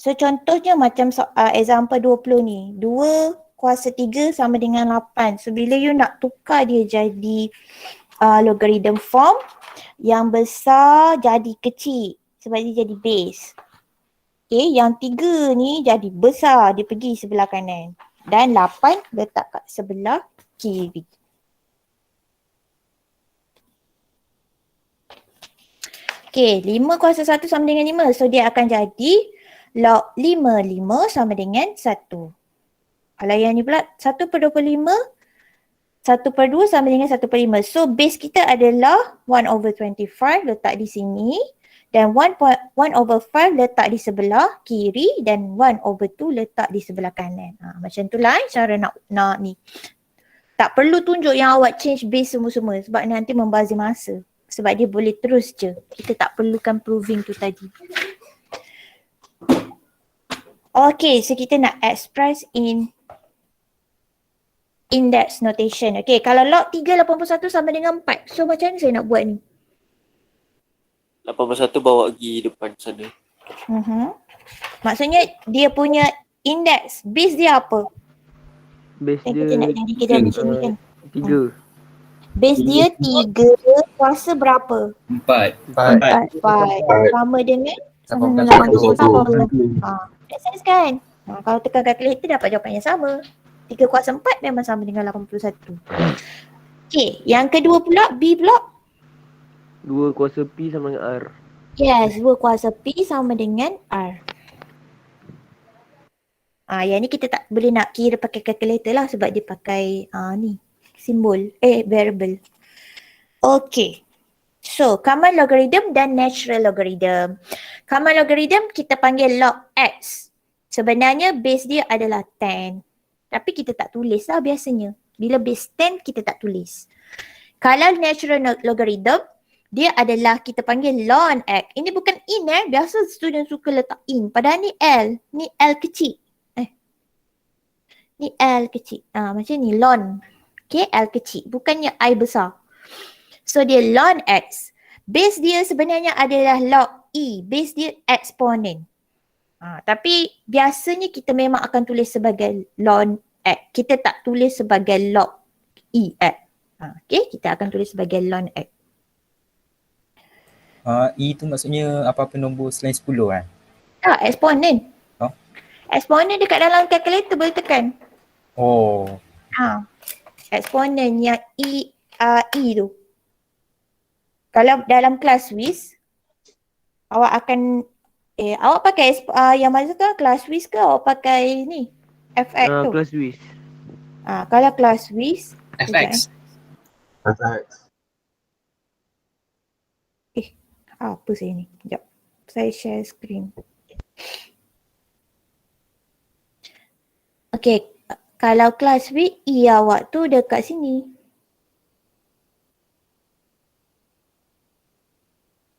So contohnya macam example 20 ni. 2 kuasa 3 sama dengan 8. So bila you nak tukar dia jadi logarithm form, yang besar jadi kecil sebab dia jadi base. Okay, yang 3 ni jadi besar, dia pergi sebelah kanan. Dan 8 letak kat sebelah kiri. Okay, 5 kuasa 1 sama dengan 5. So dia akan jadi log 5 sama dengan 1. Kalau yang ni pula 1/25, 1/2 sama dengan 1/5. So base kita adalah 1/25 letak di sini. Dan 1/5 letak di sebelah kiri dan 1/2 letak di sebelah kanan. Macam tu lah cara nak ni. Tak perlu tunjuk yang awak change base semua-semua sebab nanti membazir masa. Sebab dia boleh terus je. Kita tak perlukan proving tu tadi. Okay, so kita nak express in index notation. Okay, kalau log 381 sama dengan 4. So macam mana saya nak buat ni? 81 bawa pergi depan sana. Maksudnya dia punya index, base dia apa? Base Kita dia nak jadi kita macam ni kan. 3. Base dia 3 kuasa berapa? 4. 4. Sama dengan 81. Make sense kan? Kalau tekan calculator dapat jawapan yang sama. 3 kuasa 4 memang sama dengan 81. Okay, yang kedua pula, B pula. 2 kuasa P sama dengan R. Yes, 2 kuasa P sama dengan R. Yang ni kita tak boleh nak kira pakai calculator lah sebab dia pakai ni simbol, variable. Okay. So, common logarithm dan natural logarithm. Common logarithm kita panggil log X. Sebenarnya base dia adalah 10. Tapi kita tak tulis lah biasanya. Bila base 10 kita tak tulis. Kalau natural logarithm, dia adalah kita panggil ln x. Ini bukan in biasa student suka letak in. Padahal ni L. Ni L kecil. Ni L kecil. Macam ni ln. Okay, L kecil. Bukannya I besar. So dia ln x. Base dia sebenarnya adalah log E. Base dia eksponen. Tapi biasanya kita memang akan tulis sebagai ln x. Kita tak tulis sebagai log E x. Okay, kita akan tulis sebagai ln x. E tu maksudnya apa-apa nombor selain 10 kan? Eksponen. Oh. Eksponen dekat dalam kalkulator boleh tekan. Oh. Eksponen yang E tu. Kalau dalam kelas WIS, awak akan awak pakai yang mana tu, kelas WIS ke awak pakai ni FX tu? Kelas WIS. Kalau kelas WIS FX. apa saya ni? Sekejap. Saya share screen. Okay. Kalau kelas WIS, awak tu dekat sini.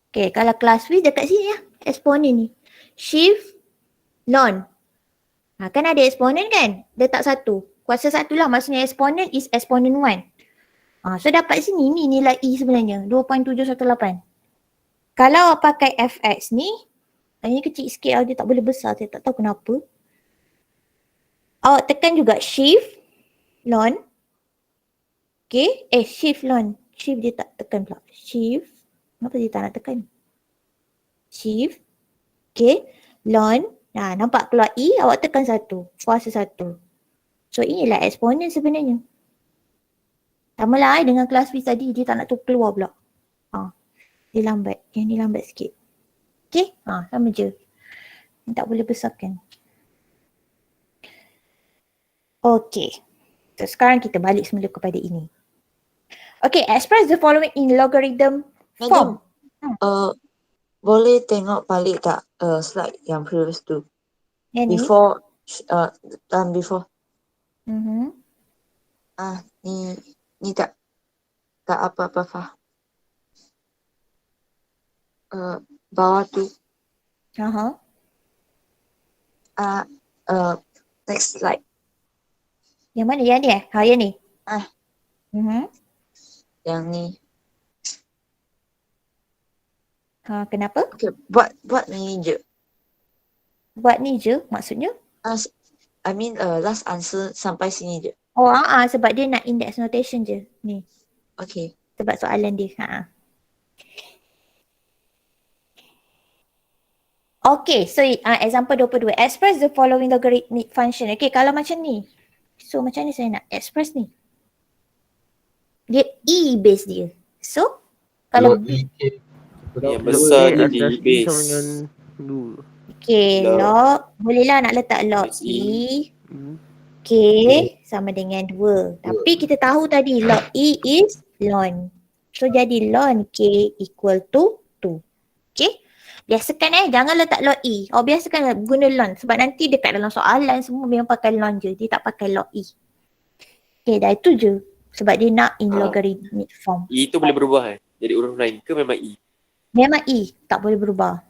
Okay. Kalau kelas WIS dekat sini eksponen ni. Shift ln. Kan ada eksponen kan? Letak satu. Kuasa satu lah. Maksudnya eksponen is eksponen 1. So dapat sini ni nilai E sebenarnya. 2.718. Kalau awak pakai fx ni, ini kecil sikit, dia tak boleh besar, saya tak tahu kenapa. Awak tekan juga shift ln. Okay, shift ln. Shift dia tak tekan pula. Shift. Kenapa dia tak nak tekan? Shift. Okay, ln. Nampak keluar E, awak tekan 1. Kuasa 1. So inilah eksponen sebenarnya. Sama lah dengan kelas WIS tadi, dia tak nak tu keluar pula. Dia lambat. Yang ni lambat sikit. Okay, sama je. Yang tak boleh besarkan. Okay. So sekarang kita balik semula kepada ini. Okay, express the following in logarithm form. Boleh tengok balik tak slide yang previous tu? Yang ni? Before, time before. Ni tak apa-apa Fah. Bawah tu. Next slide. Yang mana? Yang ni yang ni? Yang ni. Kenapa? Okay, buat ni je. Buat ni je maksudnya? I mean last answer sampai sini je. Sebab dia nak index notation je. Ni. Okay. Sebab soalan dia. Okay, so example 22. Express the following logarithmic function. Okay, kalau macam ni. So macam ni saya nak express ni. Dia E base dia. So, kalau yang besar jadi base. Okay, log. Boleh lah nak letak log E. K sama dengan 2. Tapi kita tahu tadi log E is ln. So jadi ln K equal to 2. Okay. Biasakan jangan letak log E. Biasakan guna ln. Sebab nanti dekat dalam soalan semua memang pakai ln je. Dia tak pakai log E. Okay, dah itu je. Sebab dia nak in logarithmic form. E tu boleh berubah jadi huruf lain ke memang E? Memang E. Tak boleh berubah.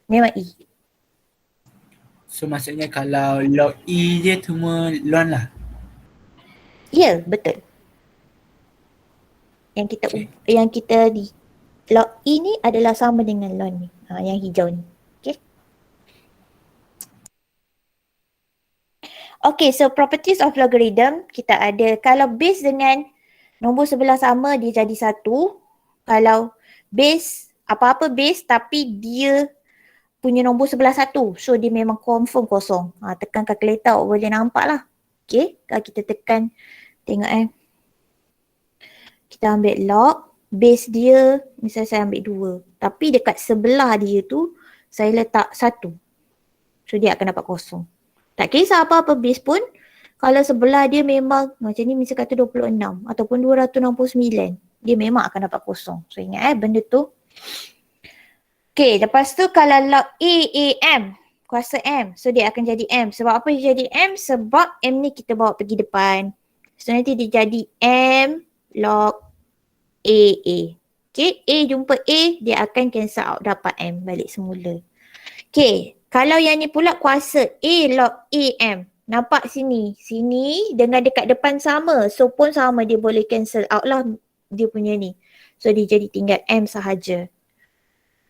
Memang E. So maksudnya kalau log E je cuma ln lah. Ya, betul. Yang kita di log E ni adalah sama dengan ln ni. Yang hijau ni. Okay. Okay, so properties of logarithm kita ada. Kalau base dengan nombor sebelah sama dia jadi 1. Kalau base, apa-apa base tapi dia punya nombor sebelah 1. So dia memang confirm kosong. Tekan calculator boleh nampak lah. Okay, kalau kita tekan, tengok kita ambil log, base dia, misalnya saya ambil 2. Tapi dekat sebelah dia tu, saya letak 1. So dia akan dapat kosong. Tak kisah apa-apa base pun, kalau sebelah dia memang, macam ni misalnya kata 26 ataupun 269, dia memang akan dapat kosong. So ingat benda tu. Okay, lepas tu kalau log AM, kuasa M. So dia akan jadi M. Sebab apa dia jadi M? Sebab M ni kita bawa pergi depan. So nanti dia jadi M log AA. Okay, A jumpa A, dia akan cancel out, dapat M balik semula. Okay, kalau yang ni pula kuasa A log AM. Nampak sini? Sini dengan dekat depan sama. So pun sama, dia boleh cancel out lah dia punya ni. So dia jadi tinggal M sahaja.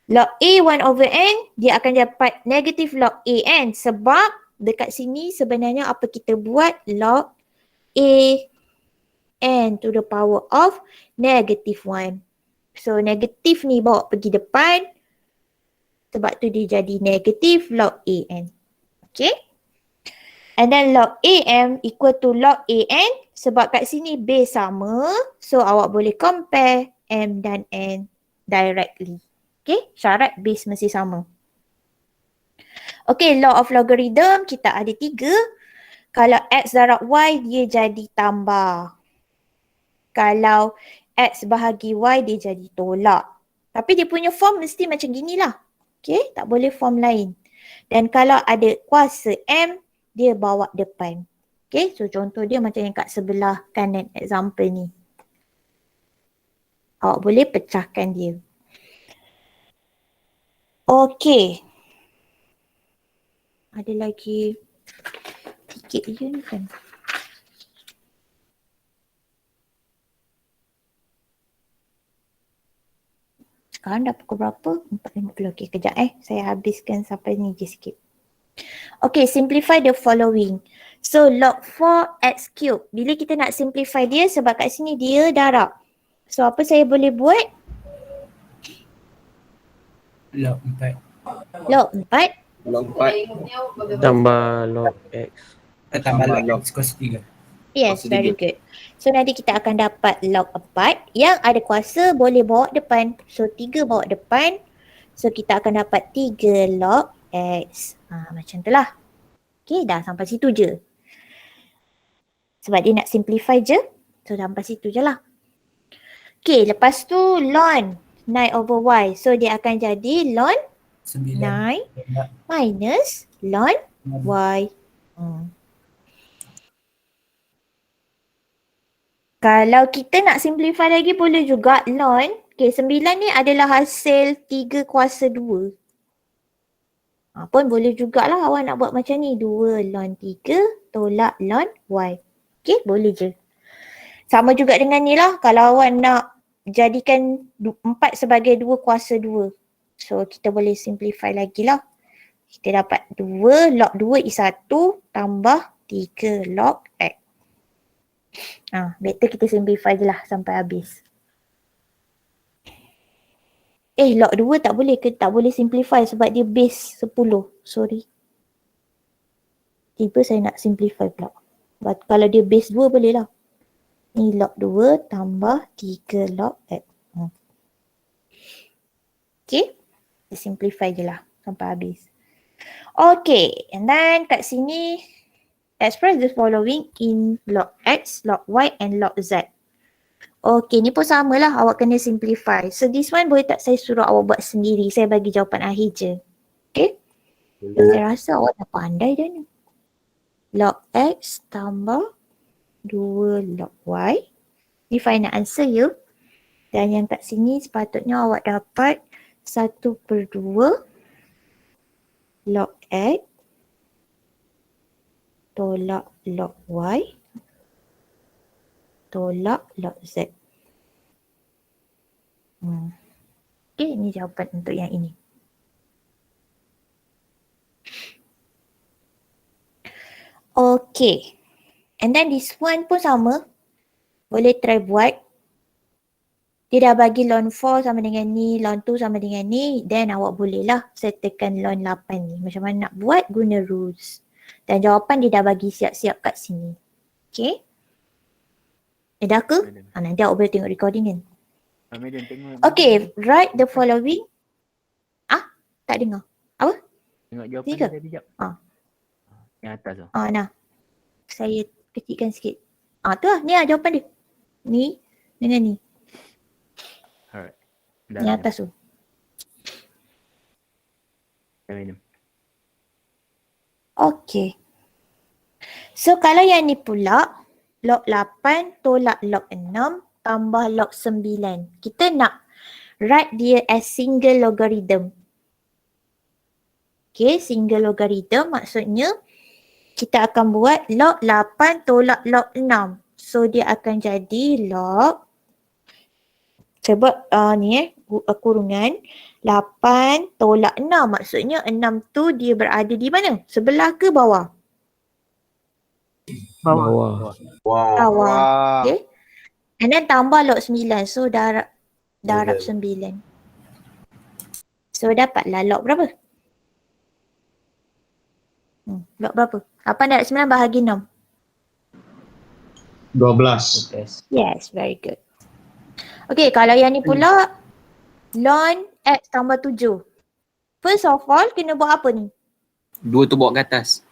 Log A 1 over N, dia akan dapat negatif log AN. Sebab dekat sini sebenarnya apa kita buat? Log A N to the power of negative 1. So negatif ni bawa pergi depan. Sebab tu dia jadi negatif log AN. Okay. And then log AM equal to log AN. Sebab kat sini base sama. So awak boleh compare M dan N directly. Okay. Syarat base mesti sama. Okay. Law of logarithm kita ada 3. Kalau X darab Y dia jadi tambah. Kalau X bahagi Y dia jadi tolak. Tapi dia punya form mesti macam gini lah. Okay, tak boleh form lain. Dan kalau ada kuasa M, dia bawa depan. Okay, so contoh dia macam yang kat sebelah kanan example ni. Awak boleh pecahkan dia. Okay. Ada lagi sikit je ni kan. Sekarang dah pukul berapa? 4.50. Okay, kejap saya habiskan sampai ni je sikit. Okay, simplify the following. So, log 4x cube. Bila kita nak simplify dia, sebab kat sini dia darab. So, apa saya boleh buat? Log 4. Log 4. Log 4. Tambah log X. Tambah log X kuasa 3. Yes, Kuasa very 3. good. So, nanti kita akan dapat log 4 yang ada kuasa boleh bawa depan. So, 3 bawa depan. So, kita akan dapat 3 log X. Macam tu lah. Okay, dah sampai situ je. Sebab dia nak simplify je. So, sampai situ je lah. Okay, lepas tu ln 9 over Y. So, dia akan jadi ln 9. 9 minus ln Y. Kalau kita nak simplify lagi boleh juga ln. Okay, 9 ni adalah hasil 3 kuasa 2. Pun boleh jugalah awak nak buat macam ni. 2 ln 3 tolak ln Y. Okay, boleh je. Sama juga dengan ni lah. Kalau awak nak jadikan 4 sebagai 2 kuasa 2. So, kita boleh simplify lagi lah. Kita dapat 2 log 2 is 1 tambah 3 log X. Better kita simplify je lah sampai habis. Log 2 tak boleh ke? Tak boleh simplify sebab dia base 10. Sorry. Tiba saya nak simplify pula. But kalau dia base 2 boleh lah. Ni log 2 tambah 3 log X. Okay. Kita simplify je lah sampai habis. Okay. And then kat sini express the following in log X, log Y and log Z. Okay, ni pun samalah, awak kena simplify. So this one boleh tak saya suruh awak buat sendiri? Saya bagi jawapan akhir je. Okay? Saya rasa awak dah pandai dah ni. Log X tambah 2 log Y. Ni final answer ya. Dan yang kat sini sepatutnya awak dapat 1/2 log X tolak log Y tolak log Z. Okay, ini jawapan untuk yang ini. Okay. And then this one pun sama. Boleh try buat. Dia dah bagi ln 4 sama dengan ni, ln 2 sama dengan ni. Then awak boleh lah settlekan ln 8 ni. Macam mana nak buat? Guna rules. Dan jawapan dia dah bagi siap-siap kat sini. Okay. Dah ke? Nanti awak boleh tengok recording kan. Okay, write the following. Tak dengar. Apa? Tengok jawapan Tiga. dia tadi jap. Yang atas tu. Nah. Saya kecilkan sikit. Tu lah. Ni lah jawapan dia. Ni dengan ni. Alright. Yang atas tu. Dah minum. Okay. So kalau yang ni pula, log 8 tolak log 6 tambah log 9. Kita nak write dia as single logarithm. Okay, single logarithm maksudnya kita akan buat log 8 tolak log 6. So dia akan jadi log, sebab kurungan 8 tolak 6. Maksudnya 6 tu dia berada di mana? Sebelah ke bawah? Bawah. Wow. Bawah. Okay. And then tambah log 9. So darab 9. So dapatlah log berapa? Log berapa? 8 darab 9 bahagi 6. 12. Yes, very good. Okay, kalau yang ni pula ln x tambah 7. First of all, kena buat apa ni? 2 tu bawa ke atas.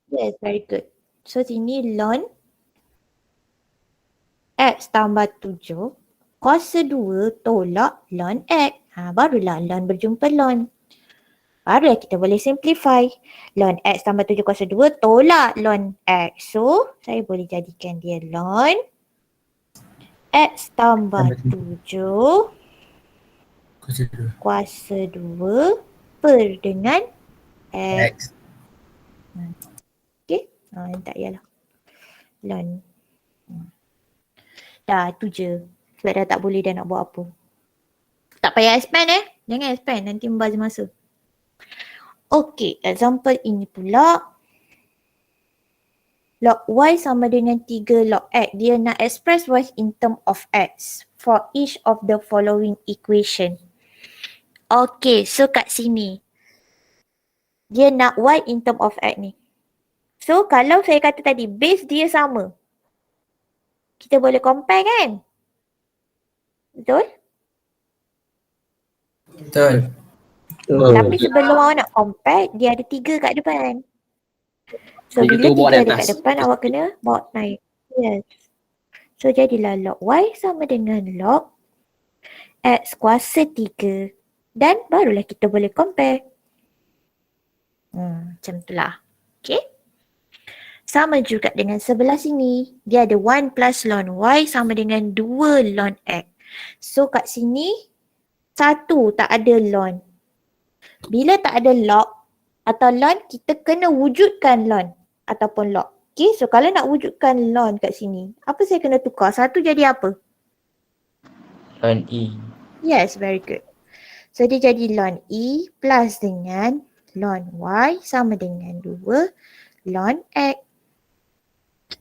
Yes, very good. So sini ln x tambah 7 kuasa 2 tolak ln x. Barulah ln berjumpa ln. Barulah kita boleh simplify. Ln x tambah 7 kuasa 2 tolak ln x. So, saya boleh jadikan dia ln x tambah 7 kuasa 2 per dengan x. Okay. Tak payahlah. Ln. Dah tu je. Sebab dah tak boleh dah nak buat apa. Tak payah expand Jangan expand. Nanti membazir masa. Okay. Example ini pula. Log y sama dengan 3 log x. Dia nak express y in term of x for each of the following equation. Okay, so kat sini dia nak y in term of x ni. So kalau saya kata tadi base dia sama, kita boleh compare kan? Betul? Betul. Tapi sebelum awak nak compare, dia ada 3 kat depan. So Jadi bila kita bawa 3 ada atas. kat depan, awak kena bawa naik. Yes. So jadilah log y sama dengan log x kuasa 3. Dan barulah kita boleh compare. Macam itulah. Okay. Sama juga dengan sebelah sini. Dia ada 1 plus ln y sama dengan 2 ln x. So kat sini, 1 tak ada ln. Bila tak ada log atau ln, kita kena wujudkan ln ataupun log. Okay, so kalau nak wujudkan ln kat sini, apa saya kena tukar? 1 jadi apa? Ln E. Yes, very good. So dia jadi ln E plus dengan ln Y sama dengan 2 ln X.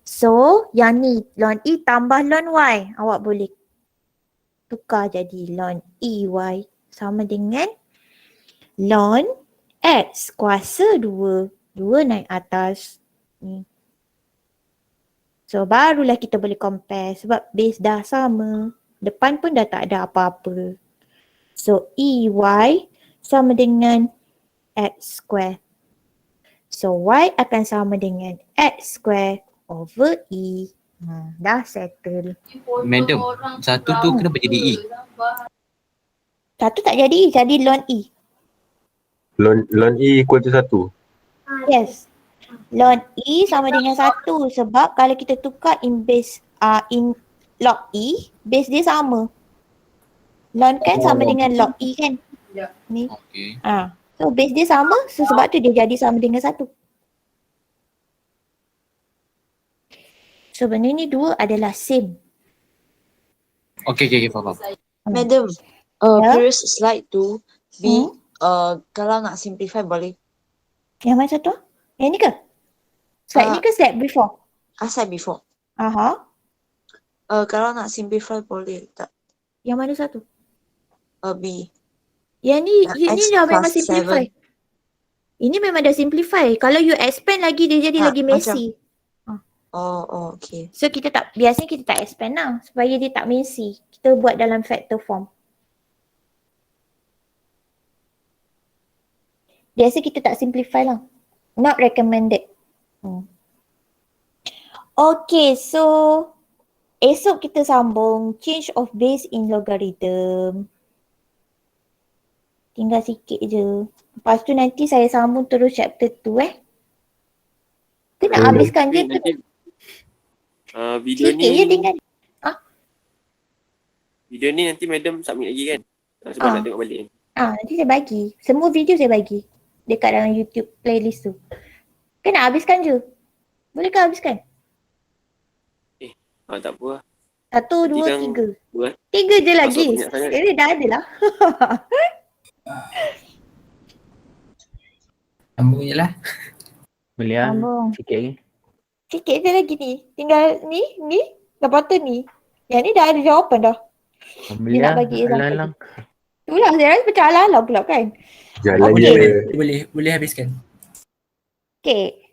So yang ni ln E tambah ln Y. Awak boleh tukar jadi ln EY sama dengan ln X kuasa 2. 2 naik atas ni. So barulah kita boleh compare sebab base dah sama. Depan pun dah tak ada apa-apa. So EY sama dengan X square. So Y akan sama dengan X square over E. Dah settle. Madam, 1 tu kenapa jadi E? 1 tak jadi E, jadi ln E. Ln E equal to 1. Yes. Ln E sama dengan 1 sebab kalau kita tukar in base in log E, base dia sama. Ln kan sama dengan log E kan? Ni. Okay. So base dia sama, so sebab tu dia jadi sama dengan 1. So benda ni dua adalah same. Okay, faham. Madam, Ya. previous slide tu B, kalau nak simplify boleh. Yang mana satu? Yang ni ke? Slide ni ke slide before? Slide before. Aha. Kalau nak simplify boleh tak? Yang mana satu? B. Yang ni, Yang ini X dah memang plus simplify. Ini memang dah simplify. Kalau you expand lagi, dia jadi lagi messy. Oh, okay. So biasanya kita tak expand lah. Supaya dia tak messy. Kita buat dalam factor form. Biasa kita tak simplify lah. Not recommended. Okay, so esok kita sambung change of base in logarithm. Tinggal sikit je. Lepas tu nanti saya sambung terus chapter 2 Ke nak habiskan je tu? Nanti video Sikit je ni tinggal. video ni nanti madam submit lagi kan? Sebab nak tengok balik kan? Nanti saya bagi. Semua video saya bagi. Dekat dalam YouTube playlist tu. Ke nak habiskan je? Boleh ke habiskan? Tak apa lah. 1, 2, Nanti 3. buat. 3 je lagi. banyak sangat. Ini dah ada lah. Sambung je lah. Boleh lah. Sambung. Sikit lagi. Sikit je lagi ni. Tinggal ni. Lepas tu ni. Yang ni dah ada jawapan dah. Boleh nak lah. bagi example. Alang-alang. Itulah saya rasa macam ala-ala pula kan. Jalan Okey. je. Boleh habiskan. Okay.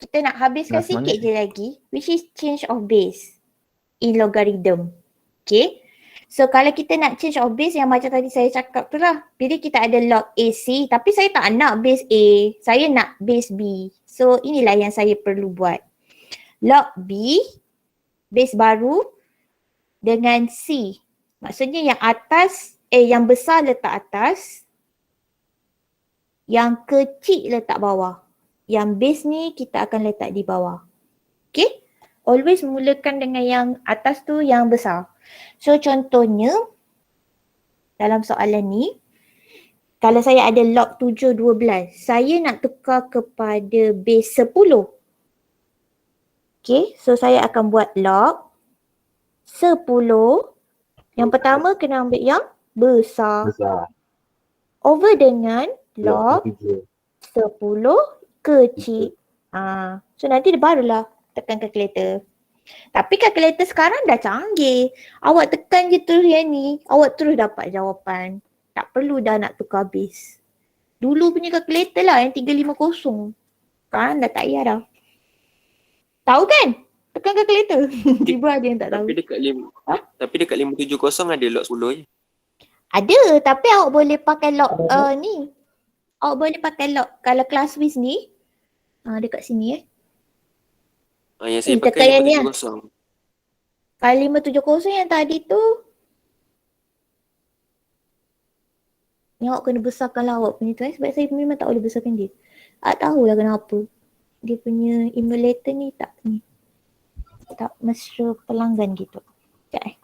Kita nak habiskan Nak semangat. sikit je lagi. Which is change of base in logarithm. Okay. So kalau kita nak change of base yang macam tadi saya cakap tu lah. Bila kita ada log AC tapi saya tak nak base A. Saya nak base B. So inilah yang saya perlu buat. Log B, base baru dengan C. Maksudnya yang atas, yang besar letak atas. Yang kecil letak bawah. Yang base ni kita akan letak di bawah. Okay? Always mulakan dengan yang atas tu yang besar. So contohnya dalam soalan ni kalau saya ada log 7, 12, saya nak tukar kepada base 10. Okay, so saya akan buat log 10. Yang pertama kena ambil yang besar. Besar. Over dengan log 10. 10 kecil. So nanti dia barulah tekan calculator. Tapi kalkulator sekarang dah canggih. Awak tekan je terus yang ni, awak terus dapat jawapan. Tak perlu dah nak tukar base. Dulu punya kalkulator lah yang 350. Sekarang dah tak payah dah. Tahu kan? Tekan kalkulator. Tiba ada yang tak tahu. Tapi dekat 570 ada log 10 je. Ada, tapi awak boleh pakai log ni. Awak boleh pakai log kalau class wiz ni. Dekat sini Yang saya tekan pakai yang ni 570. Kalau 570 yang tadi tu ni awak kena besarkan lah awak punya tu sebab saya memang tak boleh besarkan dia. Tak tahulah kenapa. Dia punya emulator ni tak mesra pelanggan gitu. Sekejap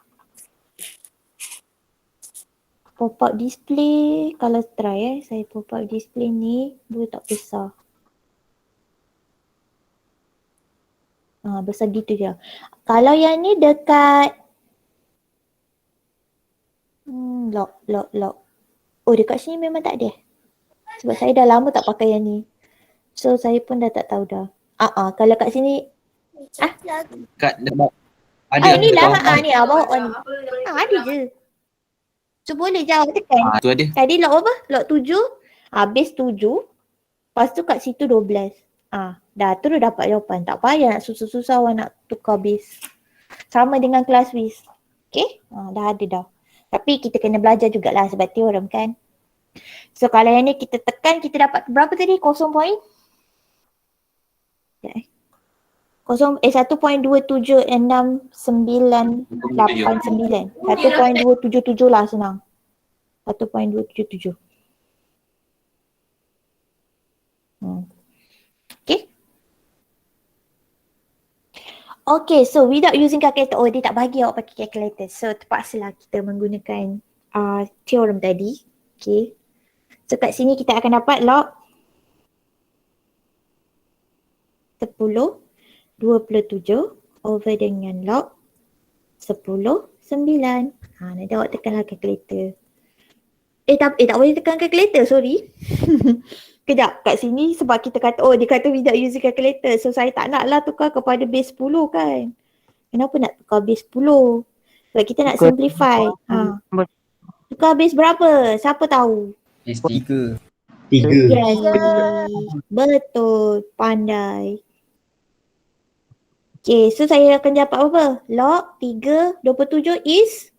Pop-up display kalau try saya pop-up display ni boleh tak besar. Besar gitu je. Kalau yang ni dekat lock. Oh dekat sini memang tak ada. Sebab saya dah lama tak pakai yang ni. So saya pun dah tak tahu dah. Kalau kat sini Kat ada ni lah ni bawah on. Ada je. So boleh je awak tekan. tu ada. Tadi log apa? Log 7. Base 7. Lepas tu kat situ 12. Dah terus dapat jawapan. Tak payah nak susah-susah awak nak tukar base. Sama dengan kelas wiz. Okay? Dah ada dah. Tapi kita kena belajar jugalah sebab teorem kan. So kalau yang ni kita tekan, kita dapat berapa tadi? 1.27699. 1.277 lah senang. 1.277. Okay, so without using calculator, dia tak bagi awak pakai calculator. So terpaksalah kita menggunakan theorem tadi. Okay. So kat sini kita akan dapat log 10, 27 over dengan log 10, 9. Nanti awak tekanlah calculator. Tak boleh tekan calculator, sorry. Kejap, kat sini sebab kita kata, dia kata without using calculator. So saya tak nak lah tukar kepada base 10 kan. Kenapa nak tukar base 10? Sebab kita nak simplify. Tukar base berapa? Siapa tahu? Base 3. 3. Yes. Betul, pandai. Okay, so saya akan dapat apa? Log 3, 27 is?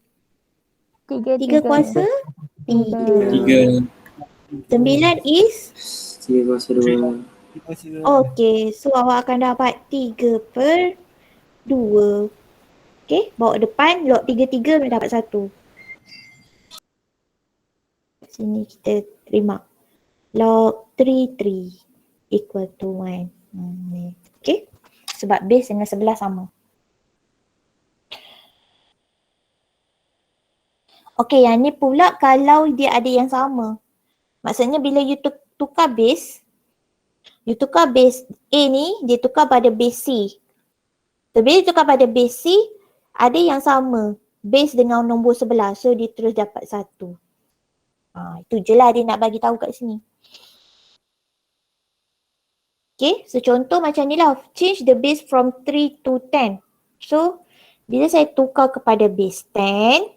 3 kuasa? 3. 9 is? 3 kuasa 2. Okay, so awak akan dapat 3/2. Okay, bawa depan log 3 dapat 1. Sini kita terima. log 3 equal to 1. Ni. Okay. Sebab base dengan sebelah sama. Okay, yang ni pula kalau dia ada yang sama. Maksudnya bila you tukar base A ni, dia tukar pada base C. So bila tukar pada base C, ada yang sama base dengan nombor sebelah. So dia terus dapat 1. Itu je lah dia nak bagi tahu kat sini. Okay, so contoh macam ni lah. Change the base from 3 to 10. So, bila saya tukar kepada base 10,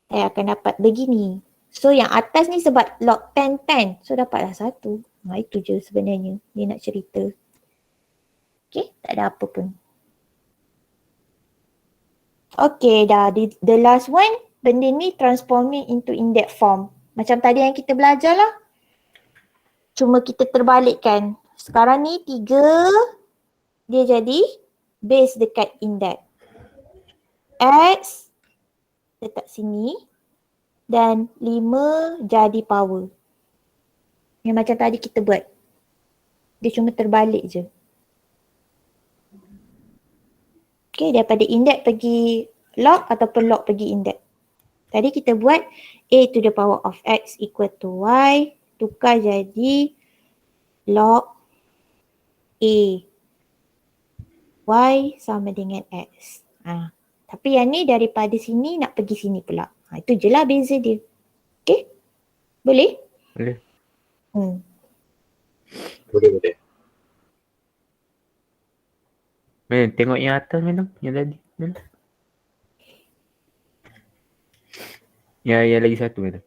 saya akan dapat begini. So, yang atas ni sebab log 10, 10. So, dapatlah 1. Itu je sebenarnya dia nak cerita. Okay, tak ada apa pun. Okay, dah. The last one, benda ni transforming into index form. Macam tadi yang kita belajar lah. Cuma kita terbalikkan. Sekarang ni 3, dia jadi base dekat index. X letak sini. Dan 5 jadi power. Yang macam tadi kita buat. Dia cuma terbalik je. Okay, daripada index pergi log ataupun log pergi index. Tadi kita buat a to the power of x equal to y. Tukar jadi log a. Y sama dengan x. Tapi yang ni daripada sini nak pergi sini pula. Itu je lah beza dia. Okay? Boleh? Boleh. Boleh. Tengok yang atas madam, yang tadi. Yang lagi satu madam.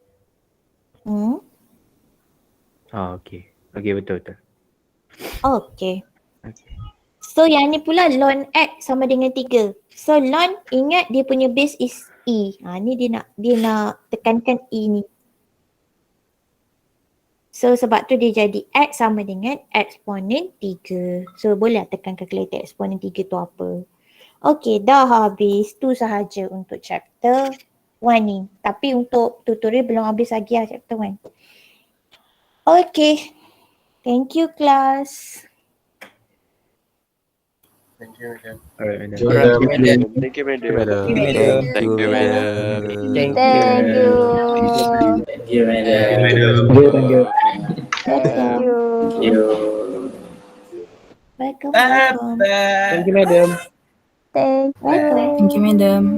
Okey. Okey, betul. Okay. So yang ni pula ln x sama dengan 3. So ln, ingat dia punya base is E. Ni dia nak tekankan E ni. So sebab tu dia jadi x sama dengan eksponen 3. So boleh tekan kalkulator eksponen 3 tu apa. Okay, dah habis. Tu sahaja untuk chapter 1 ni. Tapi untuk tutorial belum habis lagi lah chapter 1. Okay. Thank you class. Thank you, madam. Alright madam. Thank you, madam. Madam. Thank you, madam. Thank you. Thank you, madam. Thank you. Welcome. Bye. Thank you, madam. Welcome. Thank you, madam.